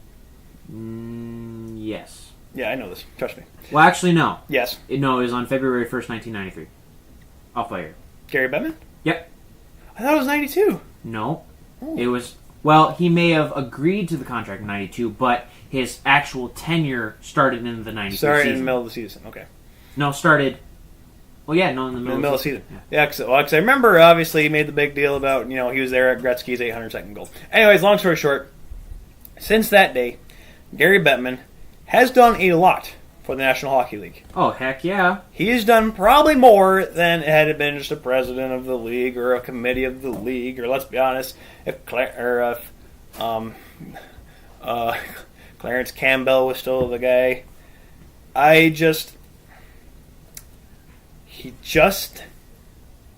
Yes. Yeah, I know this. Trust me. Well, actually, no. Yes. No, it was on February 1st, 1993. Off by year. Gary Bettman? Yep. I thought it was 92. No. Oh. It was... Well, he may have agreed to the contract in 92, but his actual tenure started in the 93 Sorry, season. in the middle of the season. Okay. No, started... Well, yeah, no, in the middle, of the season. Yeah, because I remember, obviously, he made the big deal about, he was there at Gretzky's 802nd goal. Anyways, long story short, since that day, Gary Bettman has done a lot for the National Hockey League. Oh, heck yeah. He has done probably more than had it been just a president of the league or a committee of the league, or let's be honest, if Clarence Campbell was still the guy. He just,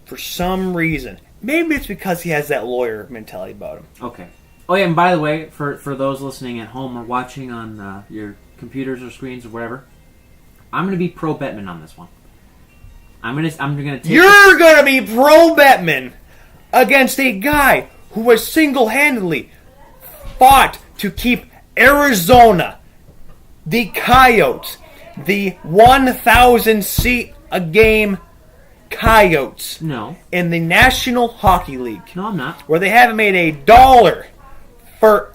for some reason, maybe it's because he has that lawyer mentality about him. Okay. Oh, yeah, and by the way, for those listening at home or watching on your computers or screens or whatever, I'm going to be pro Bettman on this one. I'm gonna take. You're gonna be pro Bettman against a guy who has single-handedly fought to keep Arizona, the Coyotes, the 1,000 seat a game Coyotes, No. in the National Hockey League, No, I'm not. where they haven't made $1 for.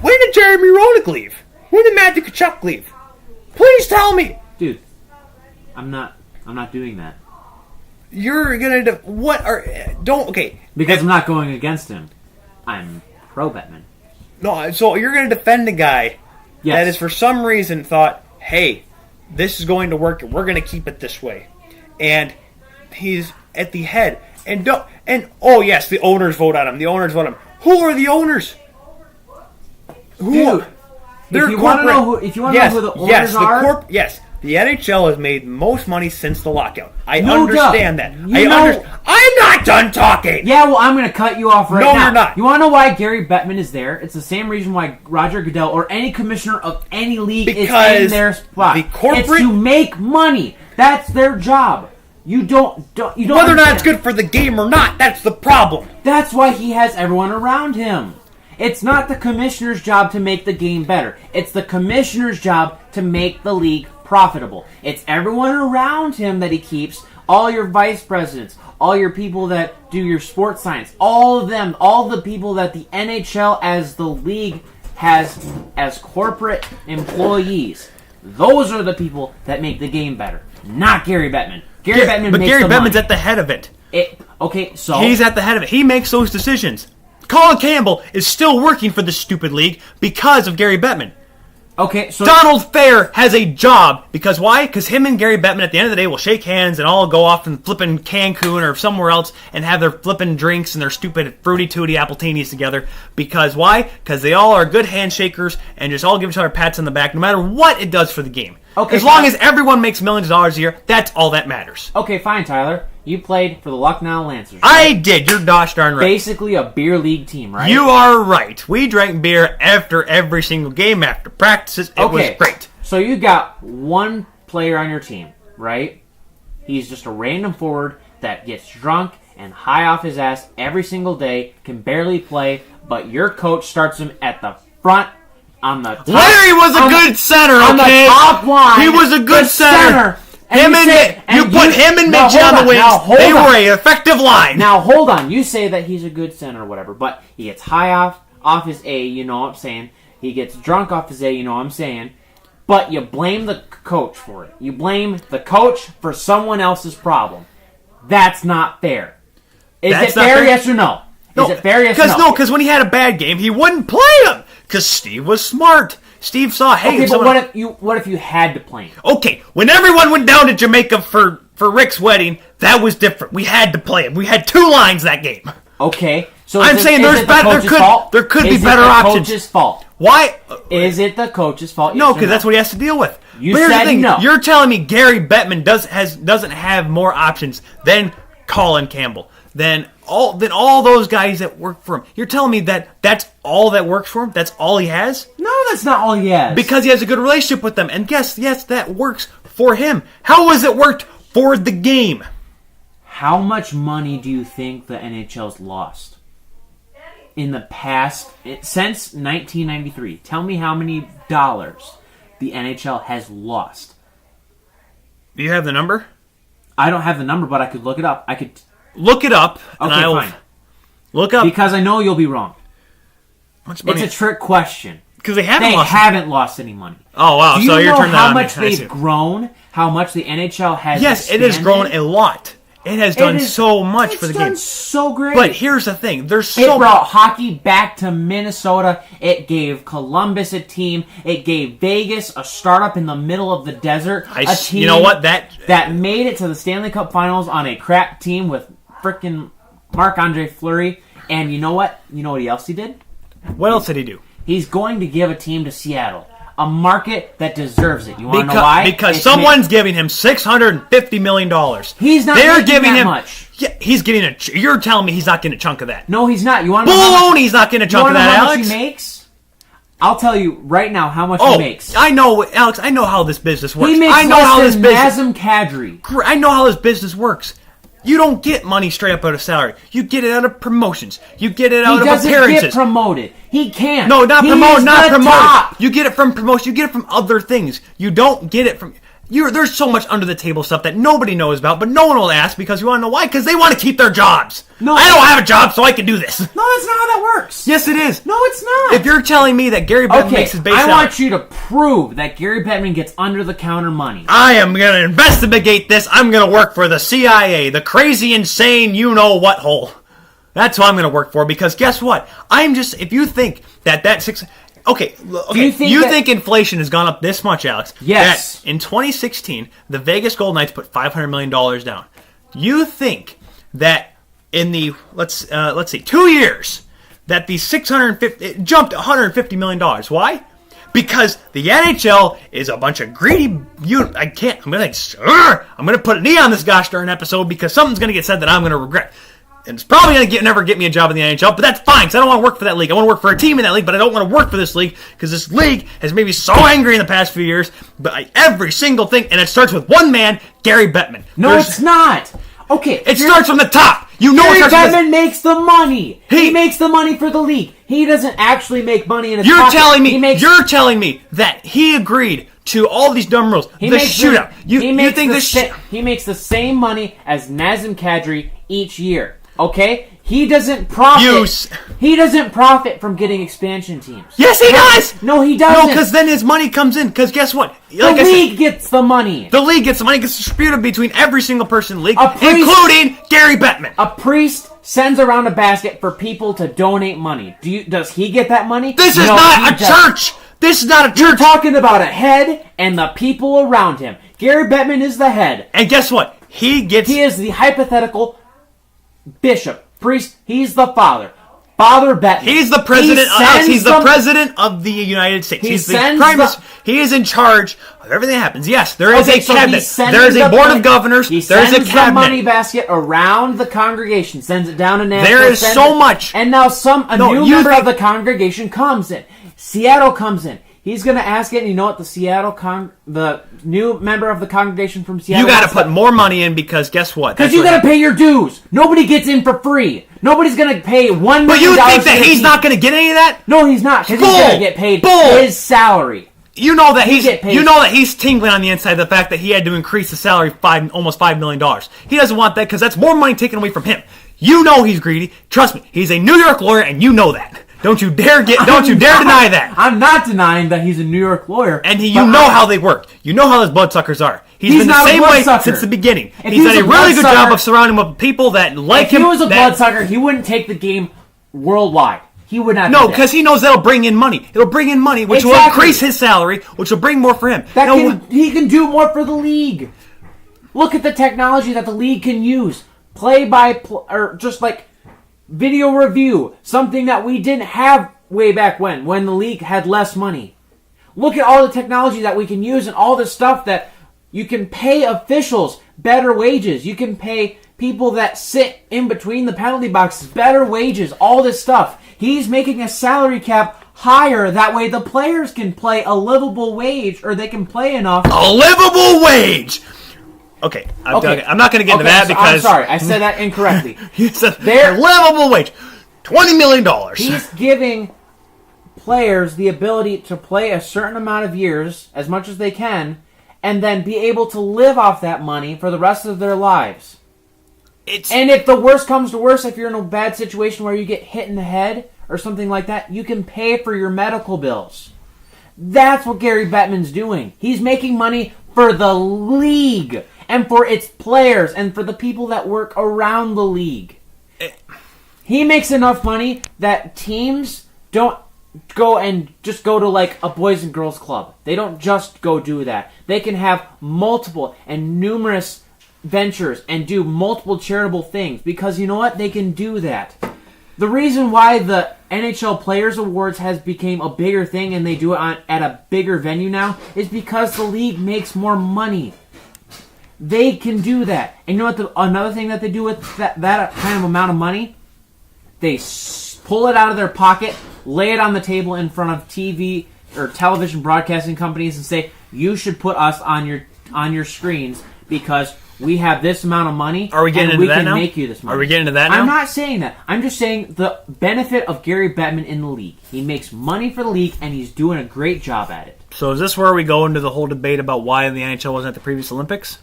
When did Jeremy Roenick leave? When did Matthew Tkachuk leave? Please tell me. Dude, I'm not doing that. You're gonna okay. Because I'm not going against him. I'm pro Bettman. No, so you're gonna defend a guy Yes. that is for some reason thought, hey, this is going to work and we're gonna keep it this way. And he's at the head. And oh yes, the owners vote on him. The owners vote on him. Who are the owners? Dude, They're if you want to know who the owners are, yes, the NHL has made most money since the lockout. I No understand doubt. that. I'm not done talking. yeah, well, I'm going to cut you off right No, now. you're not. You want to know why Gary Bettman is there? It's the same reason why Roger Goodell or any commissioner of any league is in their spot. the corporate- It's to make money. That's their job. You don't. You don't. Whether or not understand. it's good for the game or not, that's the problem. That's why he has everyone around him. It's not the commissioner's job to make the game better. It's the commissioner's job to make the league profitable. It's everyone around him that he keeps, all your vice presidents, all your people that do your sports science, all of them, all the people that the NHL as the league has as corporate employees. Those are the people that make the game better, not Gary Bettman. Gary Bettman but makes Gary the Bettman's money. at the head of it. Okay, so He's at the head of it. He makes those decisions. Colin Campbell is still working for this stupid league because of Gary Bettman. okay, so Donald Fair has a job because why? Because him and Gary Bettman at the end of the day will shake hands and all go off and flipping Cancun or somewhere else and have their flipping drinks and their stupid fruity tooty appletinis together. Because why? Because they all are good handshakers and just all give each other pats on the back no matter what it does for the game. Okay, as long fine. as everyone makes millions of dollars a year, that's all that matters. Okay, fine, Tyler. You played for the Lucknow Lancers. I did. You're gosh darn right. Basically a beer league team, right? You are right. We drank beer after every single game, after practices. It was great. So you got one player on your team, right? He's just a random forward that gets drunk and high off his ass every single day, can barely play, but your coach starts him at the front on the top. Larry was a good center, okay? On the top line. He was a good center. You put him and Mitch on the wings. They were an effective line. Now, hold on. You say that he's a good center or whatever, but he gets high off his A, you know what I'm saying. He gets drunk off his A, you know what I'm saying. But you blame the coach for it. You blame the coach for someone else's problem. That's not fair. Is it fair, yes or no? Is it fair, yes or no? Because when he had a bad game, he wouldn't play him. Because Steve was smart. Steve saw, hey... Okay, but what if you had to play him? Okay, when everyone went down to Jamaica for Rick's wedding, that was different. We had to play him. We had 2 lines that game. Okay, so I'm saying there could be better options. Is it the coach's fault? Why? Is it the coach's fault? No, because that's what he has to deal with. You said no. You're telling me Gary Bettman doesn't have more options than Colin Campbell, than all those guys that work for him. You're telling me that's all that works for him? That's all he has? No, that's not all he has. Because he has a good relationship with them. And yes, that works for him. How has it worked for the game. How much money do you think the NHL's lost in the past, since 1993? Tell me how many dollars the NHL has lost. Do you have the number? I don't have the number, but I could look it up. I could look it up. Okay, and I will fine. Look up because I know you'll be wrong. Much money? It's a trick question. Because they haven't lost any money. Oh wow! Do so you you're know turning how that on much me. they've grown? How much the NHL has? Yes, it has grown a lot. It has done so much for the game. It's done so great. But here's the thing: it brought hockey back to Minnesota. It gave Columbus a team. It gave Vegas a startup in the middle of the desert. A team you know what? That made it to the Stanley Cup Finals on a crap team with frickin' Marc-Andre Fleury. And you know what? You know what else he did? What else did he do? He's going to give a team to Seattle. A market that deserves it. You want to know why? Because someone's giving him $650 million. He's not giving that much. Yeah, he's getting you're telling me he's not getting a chunk of that. No, he's not. You want to know he's not getting a chunk of that, Alex? Alex? How much he makes? I'll tell you right now how much he makes. I know, Alex. I know how this business works. He makes I know less how than this business. Nazem Kadri. I know how this business works. You don't get money straight up out of salary. You get it out of promotions. You get it out of appearances. He doesn't get promoted. He can't. No, not promoted. Not promoted. Top. You get it from promotion. You get it from other things. You don't get it from. There's so much under the table stuff that nobody knows about, but no one will ask because you want to know why? Because they want to keep their jobs. No, I don't have a job, so I can do this. No, that's not how that works. Yes, it is. No, it's not. If you're telling me that Gary Bettman makes his base salary, I want you to prove that Gary Bettman gets under the counter money. I am going to investigate this. I'm going to work for the CIA, the crazy, insane, you-know-what hole. That's who I'm going to work for because guess what? If you think that six... Okay. You think inflation has gone up this much, Alex? Yes. That in 2016, the Vegas Golden Knights put $500 million down. You think that in the let's see, 2 years that the it jumped $150 million? Why? Because the NHL is a bunch of greedy. I'm gonna put a knee on this gosh darn episode because something's gonna get said that I'm gonna regret. And it's probably going to never get me a job in the NHL, but that's fine, because I don't want to work for that league. I want to work for a team in that league, but I don't want to work for this league, because this league has made me so angry in the past few years, but every single thing, and it starts with one man, Gary Bettman. No, it's not. Okay. It starts from the top. Gary Bettman makes the money. He makes the money for the league. He doesn't actually make money in his pocket. You're telling me that he agreed to all these dumb rules. The shootout. He makes the same money as Nazem Kadri each year. Okay? He doesn't profit. He doesn't profit from getting expansion teams. Yes, he does! No, he doesn't. No, because then his money comes in. Because guess what? The league gets the money. The league gets the money. It gets distributed between every single person in the league, including Gary Bettman. A priest sends around a basket for people to donate money. Does he get that money? This is not a church! This is not a church! You're talking about a head and the people around him. Gary Bettman is the head. And guess what? He is the hypothetical bishop, priest. He's the father. Father Bettman. He's the president. He's the president of the United States. He's the prime minister. He is in charge of everything that happens. Yes, there is a cabinet. There is a board of governors. There is a cabinet. The money basket around the congregation. Sends it down to Nashville. There is so much. And now a new member of the congregation comes in. Seattle comes in. He's going to ask it, and you know what? The new member of the congregation from Seattle. You got to put more money in because guess what? Because you got to pay your dues. Nobody gets in for free. Nobody's going to pay $1 million. But you think that he's not going to get any of that? No, he's not. Because he's going to get paid his salary. You know that he's tingling on the inside the fact that he had to increase the salary almost $5 million. He doesn't want that because that's more money taken away from him. You know he's greedy. Trust me, he's a New York lawyer, and you know that. Don't you dare deny that. I'm not denying that he's a New York lawyer. And you know how they work. You know how those bloodsuckers are. He's been the same way since the beginning. He's done a really good job of surrounding him with people that like him. If he was a bloodsucker, he wouldn't take the game worldwide. He would not. No, because he knows that'll bring in money. It'll bring in money, which will increase his salary, which will bring more for him. He can do more for the league. Look at the technology that the league can use. Or just like video review, something that we didn't have way back when the league had less money. Look at all the technology that we can use and all the stuff that you can pay officials better wages. You can pay people that sit in between the penalty boxes better wages, all this stuff. He's making a salary cap higher. That way the players can play a livable wage, or they can play enough. A livable wage! Okay, I'm not going to get into that because... I'm sorry, I said that incorrectly. You said their livable wage, $20 million. He's giving players the ability to play a certain amount of years, as much as they can, and then be able to live off that money for the rest of their lives. And if the worst comes to worst, if you're in a bad situation where you get hit in the head or something like that, you can pay for your medical bills. That's what Gary Bettman's doing. He's making money for the league and for its players and for the people that work around the league. He makes enough money that teams don't go to like a boys and girls club. They don't just go do that. They can have multiple and numerous ventures and do multiple charitable things because you know what? They can do that. The reason why the NHL Players Awards has become a bigger thing and they do it at a bigger venue now is because the league makes more money. They can do that. And you know what? Another thing that they do with that kind of amount of money? They pull it out of their pocket, lay it on the table in front of TV or television broadcasting companies and say, you should put us on your screens because we have this amount of money. Are we getting into that now? We can make you this money. Are we getting into that now? I'm not saying that. I'm just saying the benefit of Gary Bettman in the league. He makes money for the league, and he's doing a great job at it. So is this where we go into the whole debate about why the NHL wasn't at the previous Olympics?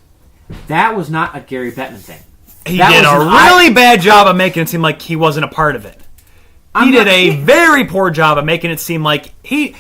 That was not a Gary Bettman thing. He did a really bad job of making it seem like he wasn't a part of it. He did a very poor job of making it seem like he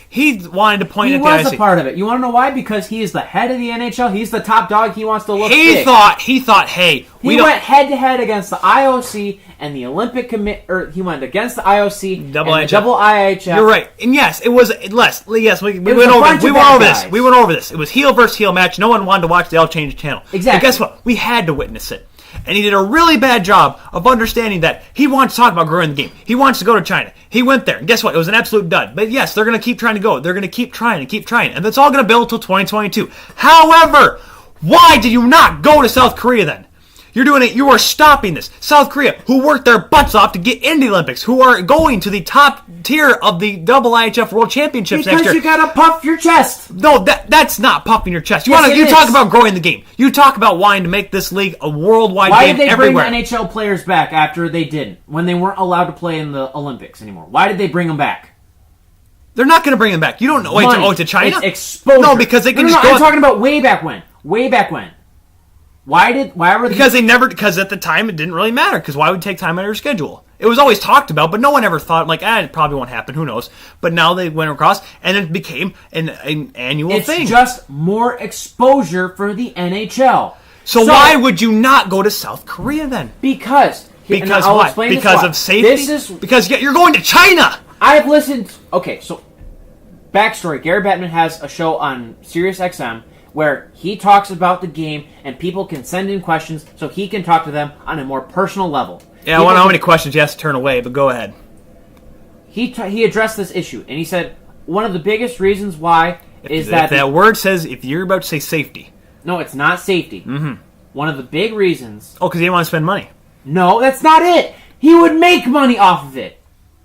wanted to point at the IOC. He was a part of it. You want to know why? Because he is the head of the NHL. He's the top dog. He wants to look big. He thought, hey, he went head-to-head against the IOC and the Olympic Committee, or he went against the IOC and the IHF. You're right. And yes, it was less. Yes, we went over this. It was heel versus heel match. No one wanted to watch the All Change channel. Exactly. But guess what? We had to witness it. And he did a really bad job of understanding that he wants to talk about growing the game. He wants to go to China. He went there. And guess what? It was an absolute dud. But yes, they're going to keep trying to go. They're going to keep trying and keep trying. And that's all going to build until 2022. However, why did you not go to South Korea then? You're doing it. You are stopping this. South Korea, who worked their butts off to get into the Olympics, who are going to the top tier of the IHF World Championships next year. Because you gotta puff your chest. No, that's not puffing your chest. You talk about growing the game. You talk about wanting to make this league a worldwide game everywhere. Why did they bring the NHL players back after they didn't? When they weren't allowed to play in the Olympics anymore? Why did they bring them back? They're not going to bring them back. You don't know. Wait, to China? It's exposure. No, because they can just go... I'm talking about way back when. Way back when. Because at the time it didn't really matter. Because why would it take time out of your schedule? It was always talked about, but no one ever thought it probably won't happen. Who knows? But now they went across, and it became an annual thing. It's just more exposure for the NHL. So why would you not go to South Korea then? Because why? Because of safety. Because you're going to China. I've listened. Okay, so backstory: Gary Bettman has a show on SiriusXM where he talks about the game and people can send in questions so he can talk to them on a more personal level. Yeah, I wonder how many questions you have to turn away, but go ahead. He addressed this issue, and he said one of the biggest reasons why if that word says, if you're about to say safety. No, it's not safety. Mm-hmm. One of the big reasons... Oh, because he didn't want to spend money. No, that's not it. He would make money off of it.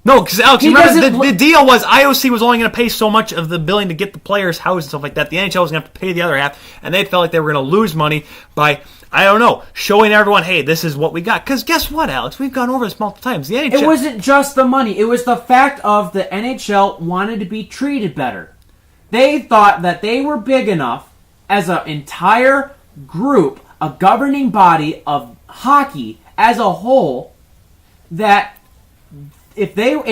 No, because Alex, remember the deal was IOC was only going to pay so much of the billing to get the players' house and stuff like that. The NHL was going to have to pay the other half, and they felt like they were going to lose money by, I don't know, showing everyone, hey, this is what we got. Because guess what, Alex? We've gone over this multiple times. The NHL... It wasn't just the money. It was the fact of the NHL wanted to be treated better. They thought that they were big enough as an entire group, a governing body of hockey as a whole, that if the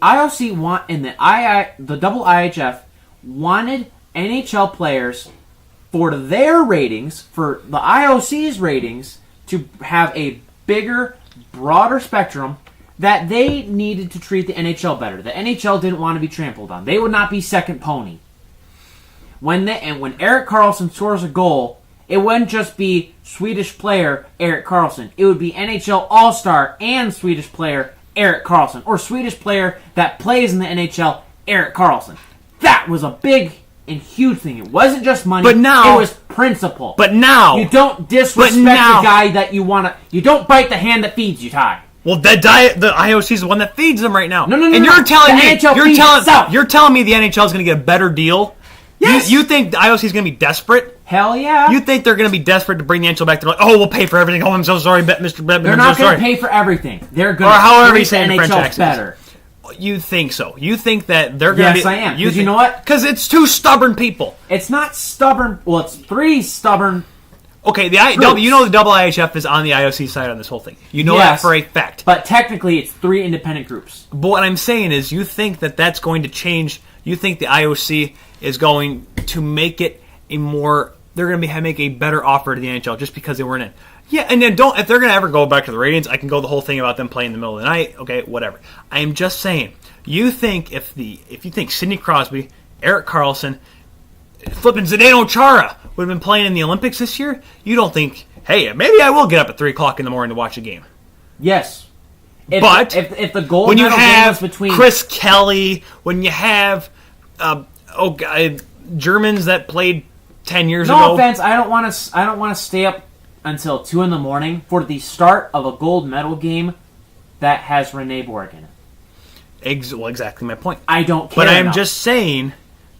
IOC and the IHF wanted NHL players for their ratings, for the IOC's ratings, to have a bigger, broader spectrum, that they needed to treat the NHL better. The NHL didn't want to be trampled on. They would not be second pony. When Erik Karlsson scores a goal, it wouldn't just be Swedish player Erik Karlsson. It would be NHL All-Star and Swedish player Erik Karlsson, or Swedish player that plays in the NHL, Erik Karlsson. That was a big and huge thing. It wasn't just money, but now, it was principle. But now... You don't disrespect the guy that you want to... You don't bite the hand that feeds you, Ty. Well, the IOC is the one that feeds them right now. No. And you're telling me... You're telling me the NHL is going to get a better deal? Yes. You think the IOC is going to be desperate? Hell yeah. You think they're going to be desperate to bring the NHL back? They're like, oh, we'll pay for everything. Oh, I'm so sorry, Mr. Bettman. They're not going to pay for everything. They're going to treat the NHL better. You think so? You think that they're going to be... Yes, I am. Because you know what? Because it's two stubborn people. It's not stubborn. Well, it's three stubborn... Okay, the IHF is on the IOC side on this whole thing. You know that for a fact. But technically, it's three independent groups. But what I'm saying is, you think that that's going to change. You think the IOC is going to make it a more. They're going to make a better offer to the NHL just because they weren't in. Yeah, and then if they're going to ever go back to the ratings, I can go the whole thing about them playing in the middle of the night. Okay, whatever. I am just saying. You think if you think Sidney Crosby, Erik Karlsson, flipping Zdeno Chara would have been playing in the Olympics this year, you don't think, hey, maybe I will get up at 3 o'clock in the morning to watch a game. Yes. But if the gold when you medal have game was between Chris Kelly, when you have Germans that played 10 years ago. No offense, I don't want to stay up until 2 in the morning for the start of a gold medal game that has Rene Borg in it. Well, exactly my point. I don't care. But I'm just saying,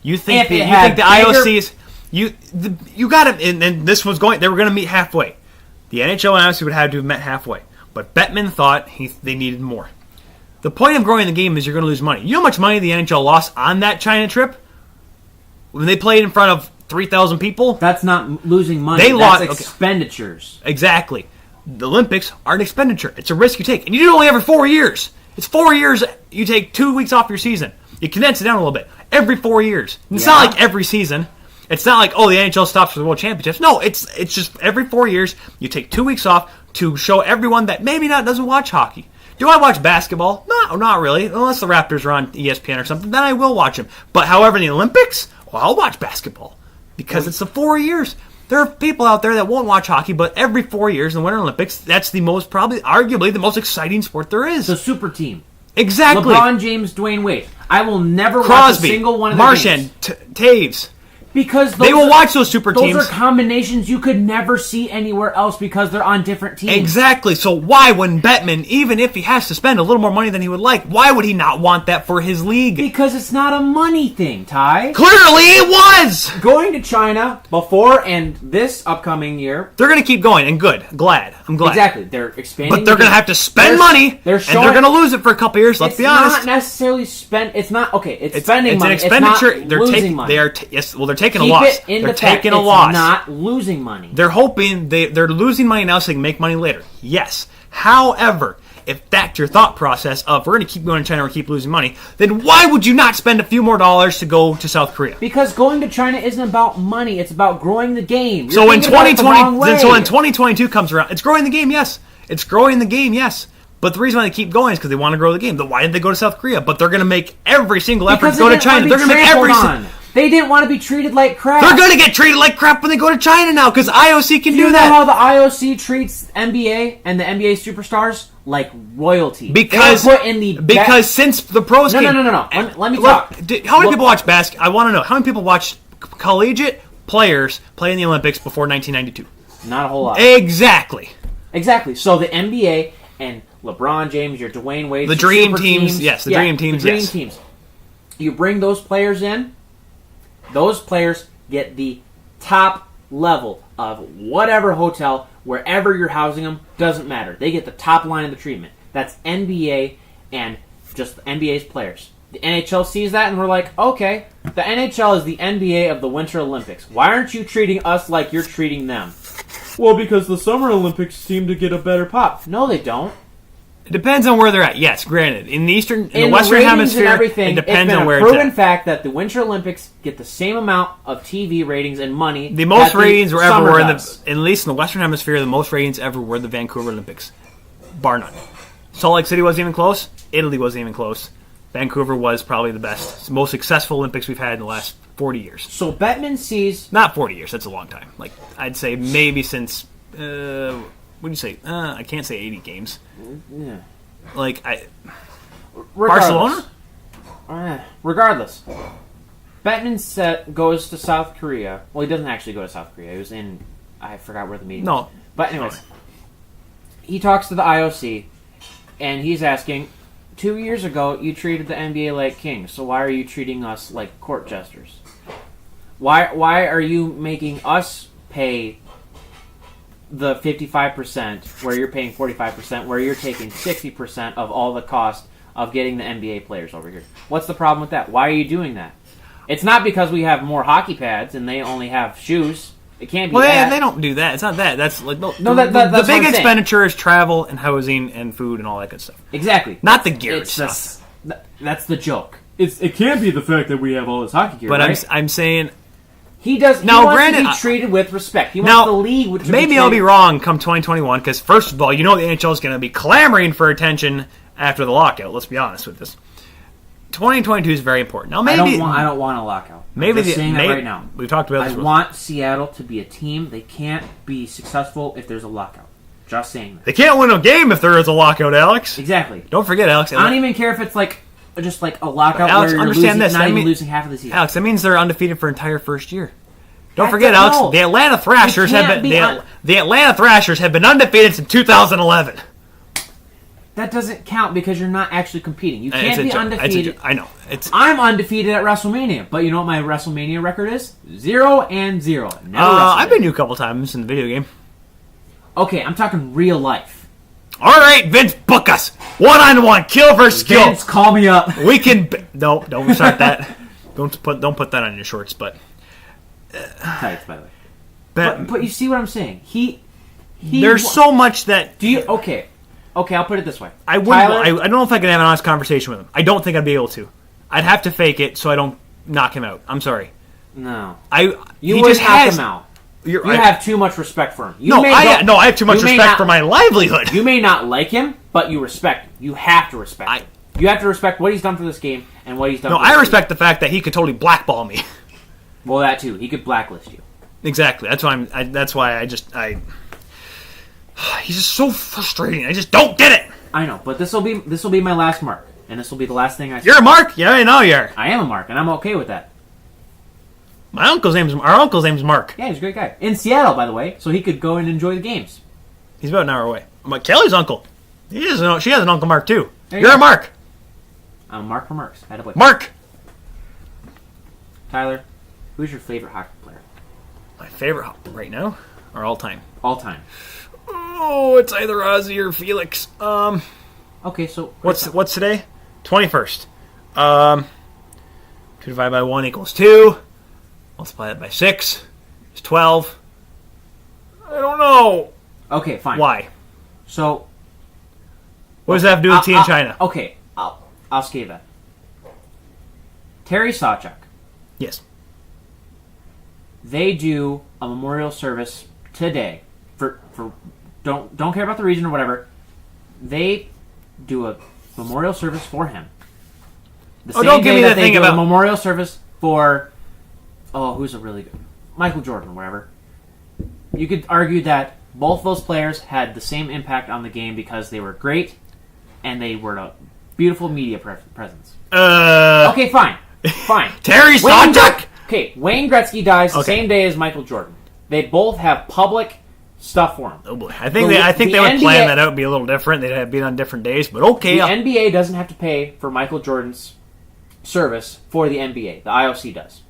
you think the IOC's you got to, and this was going. They were going to meet halfway. The NHL and IOC would have to have met halfway. But Bettman thought they needed more. The point of growing the game is you're going to lose money. You know how much money the NHL lost on that China trip when they played in front of 3,000 people? That's not losing money. That's expenditures. Exactly. The Olympics are an expenditure. It's a risk you take, and you do it only every 4 years. It's 4 years. You take 2 weeks off your season. You condense it down a little bit. Every 4 years. It's not like every season. It's not like, the NHL stops for the World Championships. No, it's just every 4 years you take 2 weeks off to show everyone that maybe doesn't watch hockey. Do I watch basketball? No, not really. Unless the Raptors are on ESPN or something, then I will watch them. But however, in the Olympics, I'll watch basketball because it's the 4 years. There are people out there that won't watch hockey, but every 4 years in the Winter Olympics, that's the most, arguably the most exciting sport there is. The super team. Exactly. LeBron James, Dwayne Wade. I will never Crosby, watch a single one of their Marchand, games. Taves. Because they will watch those super teams. Those are combinations you could never see anywhere else because they're on different teams. Exactly. So why, when Bettman, even if he has to spend a little more money than he would like, why would he not want that for his league? Because it's not a money thing, Ty. Clearly it was! Going to China before and this upcoming year. They're going to keep going, and good. I'm glad. Exactly. They're expanding. But they're going to have to spend money, and they're going to lose it for a couple years, let's be honest. It's not necessarily spend. It's not, okay, it's spending money. It's an expenditure. It's not losing money. They're taking a loss. They're taking a loss. It's not losing money. They're hoping they're losing money now so they can make money later. Yes. However, if that's your thought process of we're going to keep going to China or keep losing money, then why would you not spend a few more dollars to go to South Korea? Because going to China isn't about money. It's about growing the game. So when 2022 comes around, it's growing the game, yes. It's growing the game, yes. But the reason why they keep going is because they want to grow the game. Then why did they go to South Korea? But they're going to make every single effort to go to China. They're going to make every They didn't want to be treated like crap. They're going to get treated like crap when they go to China now because IOC can do that. You know how the IOC treats NBA and the NBA superstars? Like royalty. Because since the pros came... No. Let me talk. How many people watch basketball? I want to know. How many people watched collegiate players play in the Olympics before 1992? Not a whole lot. Exactly. So the NBA and LeBron James, your Dwayne Wade, the dream teams. Yes, the dream teams. The dream teams. You bring those players in. Those players get the top level of whatever hotel, wherever you're housing them, doesn't matter. They get the top line of the treatment. That's NBA and just the NBA's players. The NHL sees that and we're like, okay, the NHL is the NBA of the Winter Olympics. Why aren't you treating us like you're treating them? Well, because the Summer Olympics seem to get a better pop. No, they don't. It depends on where they're at. Yes, granted. In the Western Hemisphere, it depends on where it's at. It's been a proven fact that the Winter Olympics get the same amount of TV ratings and money. The most ratings were ever at least in the Western Hemisphere, the most ratings ever were the Vancouver Olympics. Bar none. Salt Lake City wasn't even close. Italy wasn't even close. Vancouver was probably the best. It's the most successful Olympics we've had in the last 40 years. So Bettman sees... Not 40 years. That's a long time. Like, I'd say maybe since... what do you say? I can't say 80 games. Yeah. Like, Barcelona? Regardless. Bettman goes to South Korea. Well, he doesn't actually go to South Korea. He was in... I forgot where the meeting was. But anyways. He talks to the IOC, and he's asking... 2 years ago, you treated the NBA like kings, so why are you treating us like court jesters? Why are you making us pay the 55% where you're paying 45%, where you're taking 60% of all the cost of getting the NBA players over here? What's the problem with that? Why are you doing that? It's not because we have more hockey pads and they only have shoes. It can't be that. They don't do that. It's not that. That's like that's the big what expenditure is travel and housing and food and all that good stuff. Exactly. Not the gear stuff. That's the joke. It can't be the fact that we have all this hockey gear. But right? I'm saying he does. Now, he wants granted, to be treated with respect. He wants the league. Maybe I'll be wrong come 2021 because first of all, you know the NHL is going to be clamoring for attention after the lockout. Let's be honest with this. 2022 is very important. Now, maybe I don't want a lockout. Maybe I'm just saying that right now. We've talked about this. I want Seattle to be a team. They can't be successful if there's a lockout. Just saying that. They can't win a game if there is a lockout, Alex. Exactly. Don't forget, Alex. I don't even care if it's just like a lockout Alex, where you're understand losing half of the season. Alex, that means they're undefeated for entire first year. Don't forget, Alex. The Atlanta Thrashers have been undefeated since 2011. That doesn't count because you're not actually competing. You can't be undefeated. I know. I'm undefeated at WrestleMania, but you know what my WrestleMania record is? 0-0. I've been to a couple times in the video game. Okay, I'm talking real life. All right, Vince, book us 1-on-1, kill versus kill. Vince, call me up. We can. No, don't start that. Don't put that on your shorts. But tights, by the way. But you see what I'm saying? There's so much that. Do you? Okay, I'll put it this way. I don't know if I can have an honest conversation with him. I don't think I'd be able to. I'd have to fake it so I don't knock him out. I'm sorry. No. You would knock him out. You have too much respect for him. I have too much respect for my livelihood. You may not like him, but you respect him. You have to respect him. You have to respect what he's done for this game and what he's done for this I respect the fact that he could totally blackball me. Well, that too. He could blacklist you. Exactly. That's why he's just so frustrating. I just don't get it. I know, but this will be my last mark, and this will be the last thing I say. You're a mark? Yeah, I know you are. I am a mark, and I'm okay with that. Our uncle's name's Mark. Yeah, he's a great guy. In Seattle, by the way, so he could go and enjoy the games. He's about an hour away. Kelly's uncle. She has an Uncle Mark, too. You're a Mark. I'm a Mark for Marks. Mark! Tyler, who's your favorite hockey player? My favorite right now? Or all time? All time. Oh, it's either Ozzy or Felix. Okay, so... What's today? 21st. 2 divided by 1 equals 2. Multiply that by 6. It's 12. I don't know. Okay, fine. Why? So... What does that have to do with Tea in China? Okay, I'll skate that. Terry Sawchuk. Yes. They do a memorial service today for don't care about the reason or whatever. They do a memorial service for him. Don't give me that thing about a memorial service for who's a really good Michael Jordan or whatever. You could argue that both those players had the same impact on the game because they were great and they were a beautiful media presence. Okay, fine. Terry Sawchuk. Okay, Wayne Gretzky dies the same day as Michael Jordan. They both have public stuff for him. Oh boy, I think they would plan that out and be a little different. They'd have been on different days, but okay. The NBA doesn't have to pay for Michael Jordan's service for the NBA. The IOC does.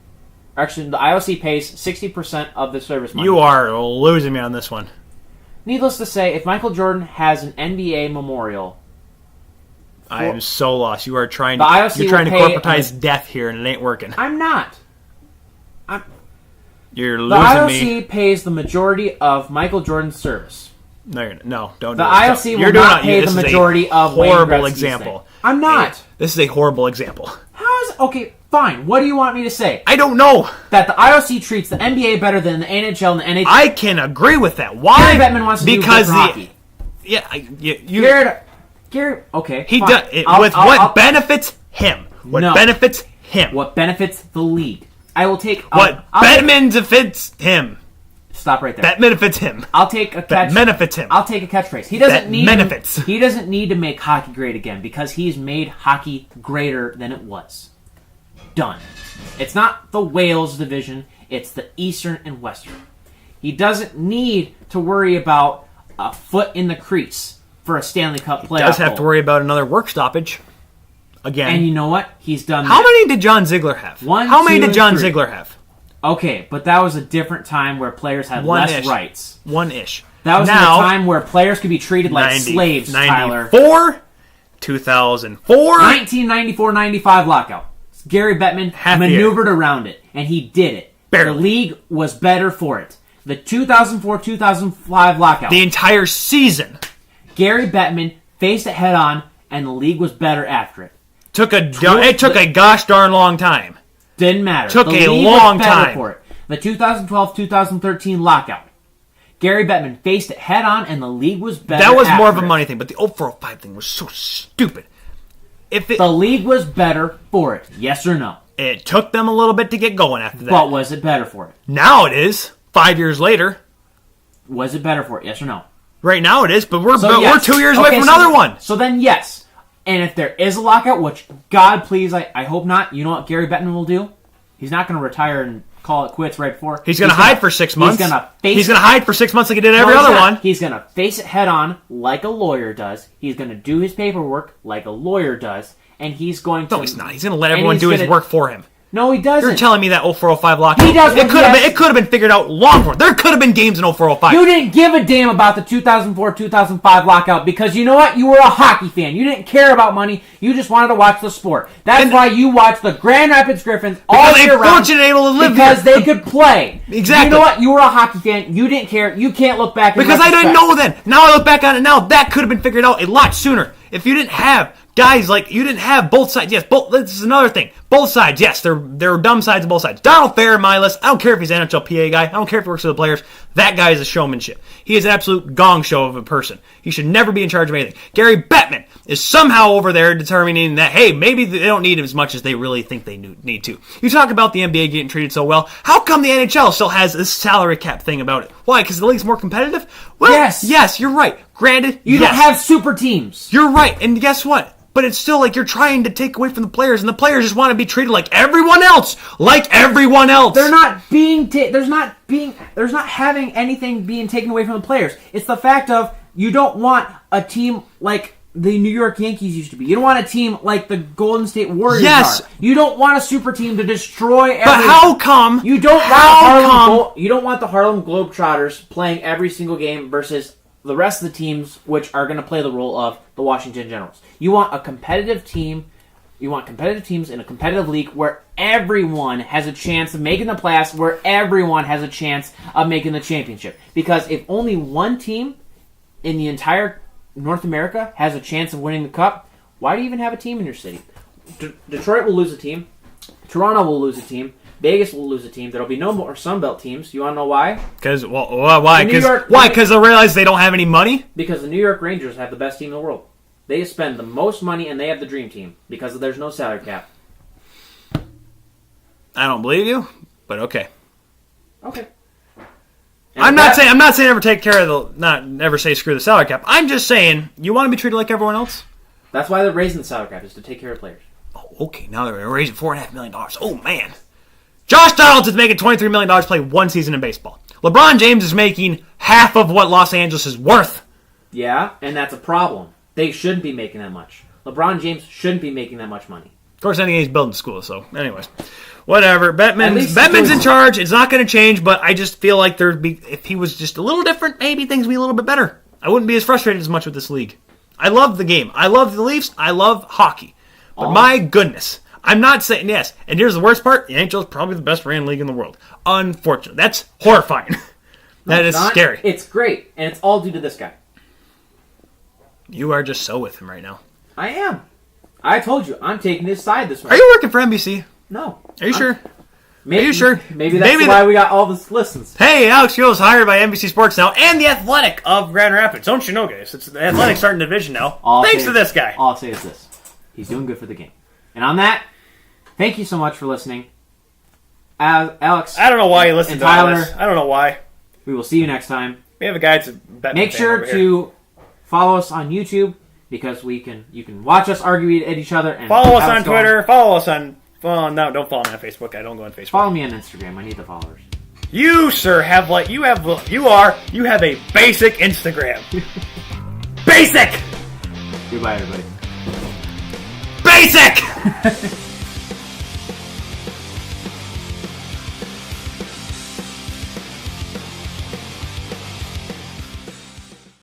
Actually, the IOC pays 60% of the service money. You are losing me on this one. Needless to say, if Michael Jordan has an NBA memorial, I am so lost. You are trying to corporatize death here, and it ain't working. I'm not. You're losing me. The IOC pays the majority of Michael Jordan's service. No, don't. The IOC will not pay the majority of Wayne Gretzky's example. Thing. I'm not. This is a horrible example. How is okay? Fine. What do you want me to say? I don't know. That the IOC treats the NBA better than the NHL and the NHL. I can agree with that. Why? Gary Bettman wants to do hockey. Yeah, Gary. Okay. He does what benefits him. Benefits him. What benefits the league. I will take... benefits him. Stop right there. That benefits him. I'll take a catch... benefits him. I'll take a catchphrase. He doesn't need to make hockey great again because he's made hockey greater than it was. Done. It's not the Wales division. It's the Eastern and Western. He doesn't need to worry about a foot in the crease for a Stanley Cup playoff. He does have to worry about another work stoppage. Again. And you know what? He's done How many did John Ziegler have? How many did John Ziegler have? Okay, but that was a different time where players had less rights. One-ish. That was now, in a time where players could be treated like slaves, Tyler. 2004? 1994-95 lockout. Gary Bettman maneuvered around it, and he did it. Barely. The league was better for it. The 2004-2005 lockout. The entire season. Gary Bettman faced it head-on, and the league was better after it. It took a gosh darn long time. Didn't matter. Took a long time. For it. The 2012-2013 lockout. Gary Bettman faced it head-on, and the league was better. That was more of a money thing, but the 0405 thing was so stupid. The league was better for it, yes or no? It took them a little bit to get going after that. But was it better for it? Now it is. 5 years later. Was it better for it, yes or no? Right now it is, but we're 2 years away from another one. So then, yes. And if there is a lockout, which, God please, I hope not, you know what Gary Bettman will do? He's not going to retire and call it quits right before. He's going to hide for 6 months. He's going to hide for 6 months like he did every other one. He's going to face it head on like a lawyer does. He's going to do his paperwork like a lawyer does. And he's going to... No, he's not. He's going to let everyone do his work for him. No, he doesn't. You're telling me that 0405 lockout... He does. It could have been figured out long before. There could have been games in 0405. You didn't give a damn about the 2004-2005 lockout because you know what? You were a hockey fan. You didn't care about money. You just wanted to watch the sport. That's why you watched the Grand Rapids Griffins all year round. Able to live because they could play. Exactly. You know what? You were a hockey fan. You didn't care. You can't look back. Because I didn't know then. Now I look back on it now. That could have been figured out a lot sooner. If you didn't have guys like... You didn't have both sides. Yes, this is another thing. Both sides, yes. There are dumb sides of both sides. Donald Fair, my list. I don't care if he's an NHLPA guy. I don't care if he works for the players. That guy is a showmanship. He is an absolute gong show of a person. He should never be in charge of anything. Gary Bettman is somehow over there determining that, hey, maybe they don't need him as much as they really think they need to. You talk about the NBA getting treated so well. How come the NHL still has this salary cap thing about it? Why? Because the league's more competitive? Well, yes, you're right. Granted, you don't have super teams. You're right. And guess what? But it's still like you're trying to take away from the players, and the players just want to be treated like everyone else. Like everyone else. They're not being... there's not having anything being taken away from the players. It's the fact of you don't want a team like the New York Yankees used to be. You don't want a team like the Golden State Warriors are. You don't want a super team to destroy everything. But how come? You don't want the Harlem Globetrotters playing every single game versus the rest of the teams, which are going to play the role of the Washington Generals. You want a competitive team. You want competitive teams in a competitive league where everyone has a chance of making the playoffs, where everyone has a chance of making the championship. Because if only one team in the entire North America has a chance of winning the cup, why do you even have a team in your city? Detroit will lose a team. Toronto will lose a team. Vegas will lose a team. There'll be no more Sunbelt teams. You want to know why? Because why? Because they realize they don't have any money? Because the New York Rangers have the best team in the world. They spend the most money and they have the dream team because there's no salary cap. I don't believe you, but okay. Okay. I'm not saying ever take care of never say screw the salary cap. I'm just saying you want to be treated like everyone else. That's why they're raising the salary cap is to take care of players. Oh, okay. Now they're raising $4.5 million. Oh man. Josh Donaldson's making $23 million to play one season in baseball. LeBron James is making half of what Los Angeles is worth. Yeah, and that's a problem. They shouldn't be making that much. LeBron James shouldn't be making that much money. Of course, I think he's building schools, so anyways. Whatever. Bettman's in charge. It's not going to change, but I just feel like if he was just a little different, maybe things would be a little bit better. I wouldn't be as frustrated as much with this league. I love the game. I love the Leafs. I love hockey. But my goodness. I'm not saying yes. And here's the worst part. The NHL is probably the best ran league in the world. Unfortunately. That's horrifying. That is scary. It's great. And it's all due to this guy. You are just so with him right now. I am. I told you. I'm taking his side this week. Are you working for NBC? No. Are you sure? Maybe, are you sure? Maybe that's why we got all this listens. Hey, Alex Yo's hired by NBC Sports now and the Athletic of Grand Rapids. Don't you know, guys? It's the Athletic starting division now. Thanks to this guy. All I'll say is this. He's doing good for the game. And on that, thank you so much for listening. Alex. I don't know why you listen to all this. I don't know why. We will see you next time. We have a guy that's a Bettman Make sure to follow us on YouTube because you can watch us argue at each other. And follow us on Twitter. Follow us on... Well, no, don't follow me on Facebook. I don't go on Facebook. Follow me on Instagram. I need the followers. You, sir, have you have a basic Instagram. Basic! Goodbye, everybody. Basic!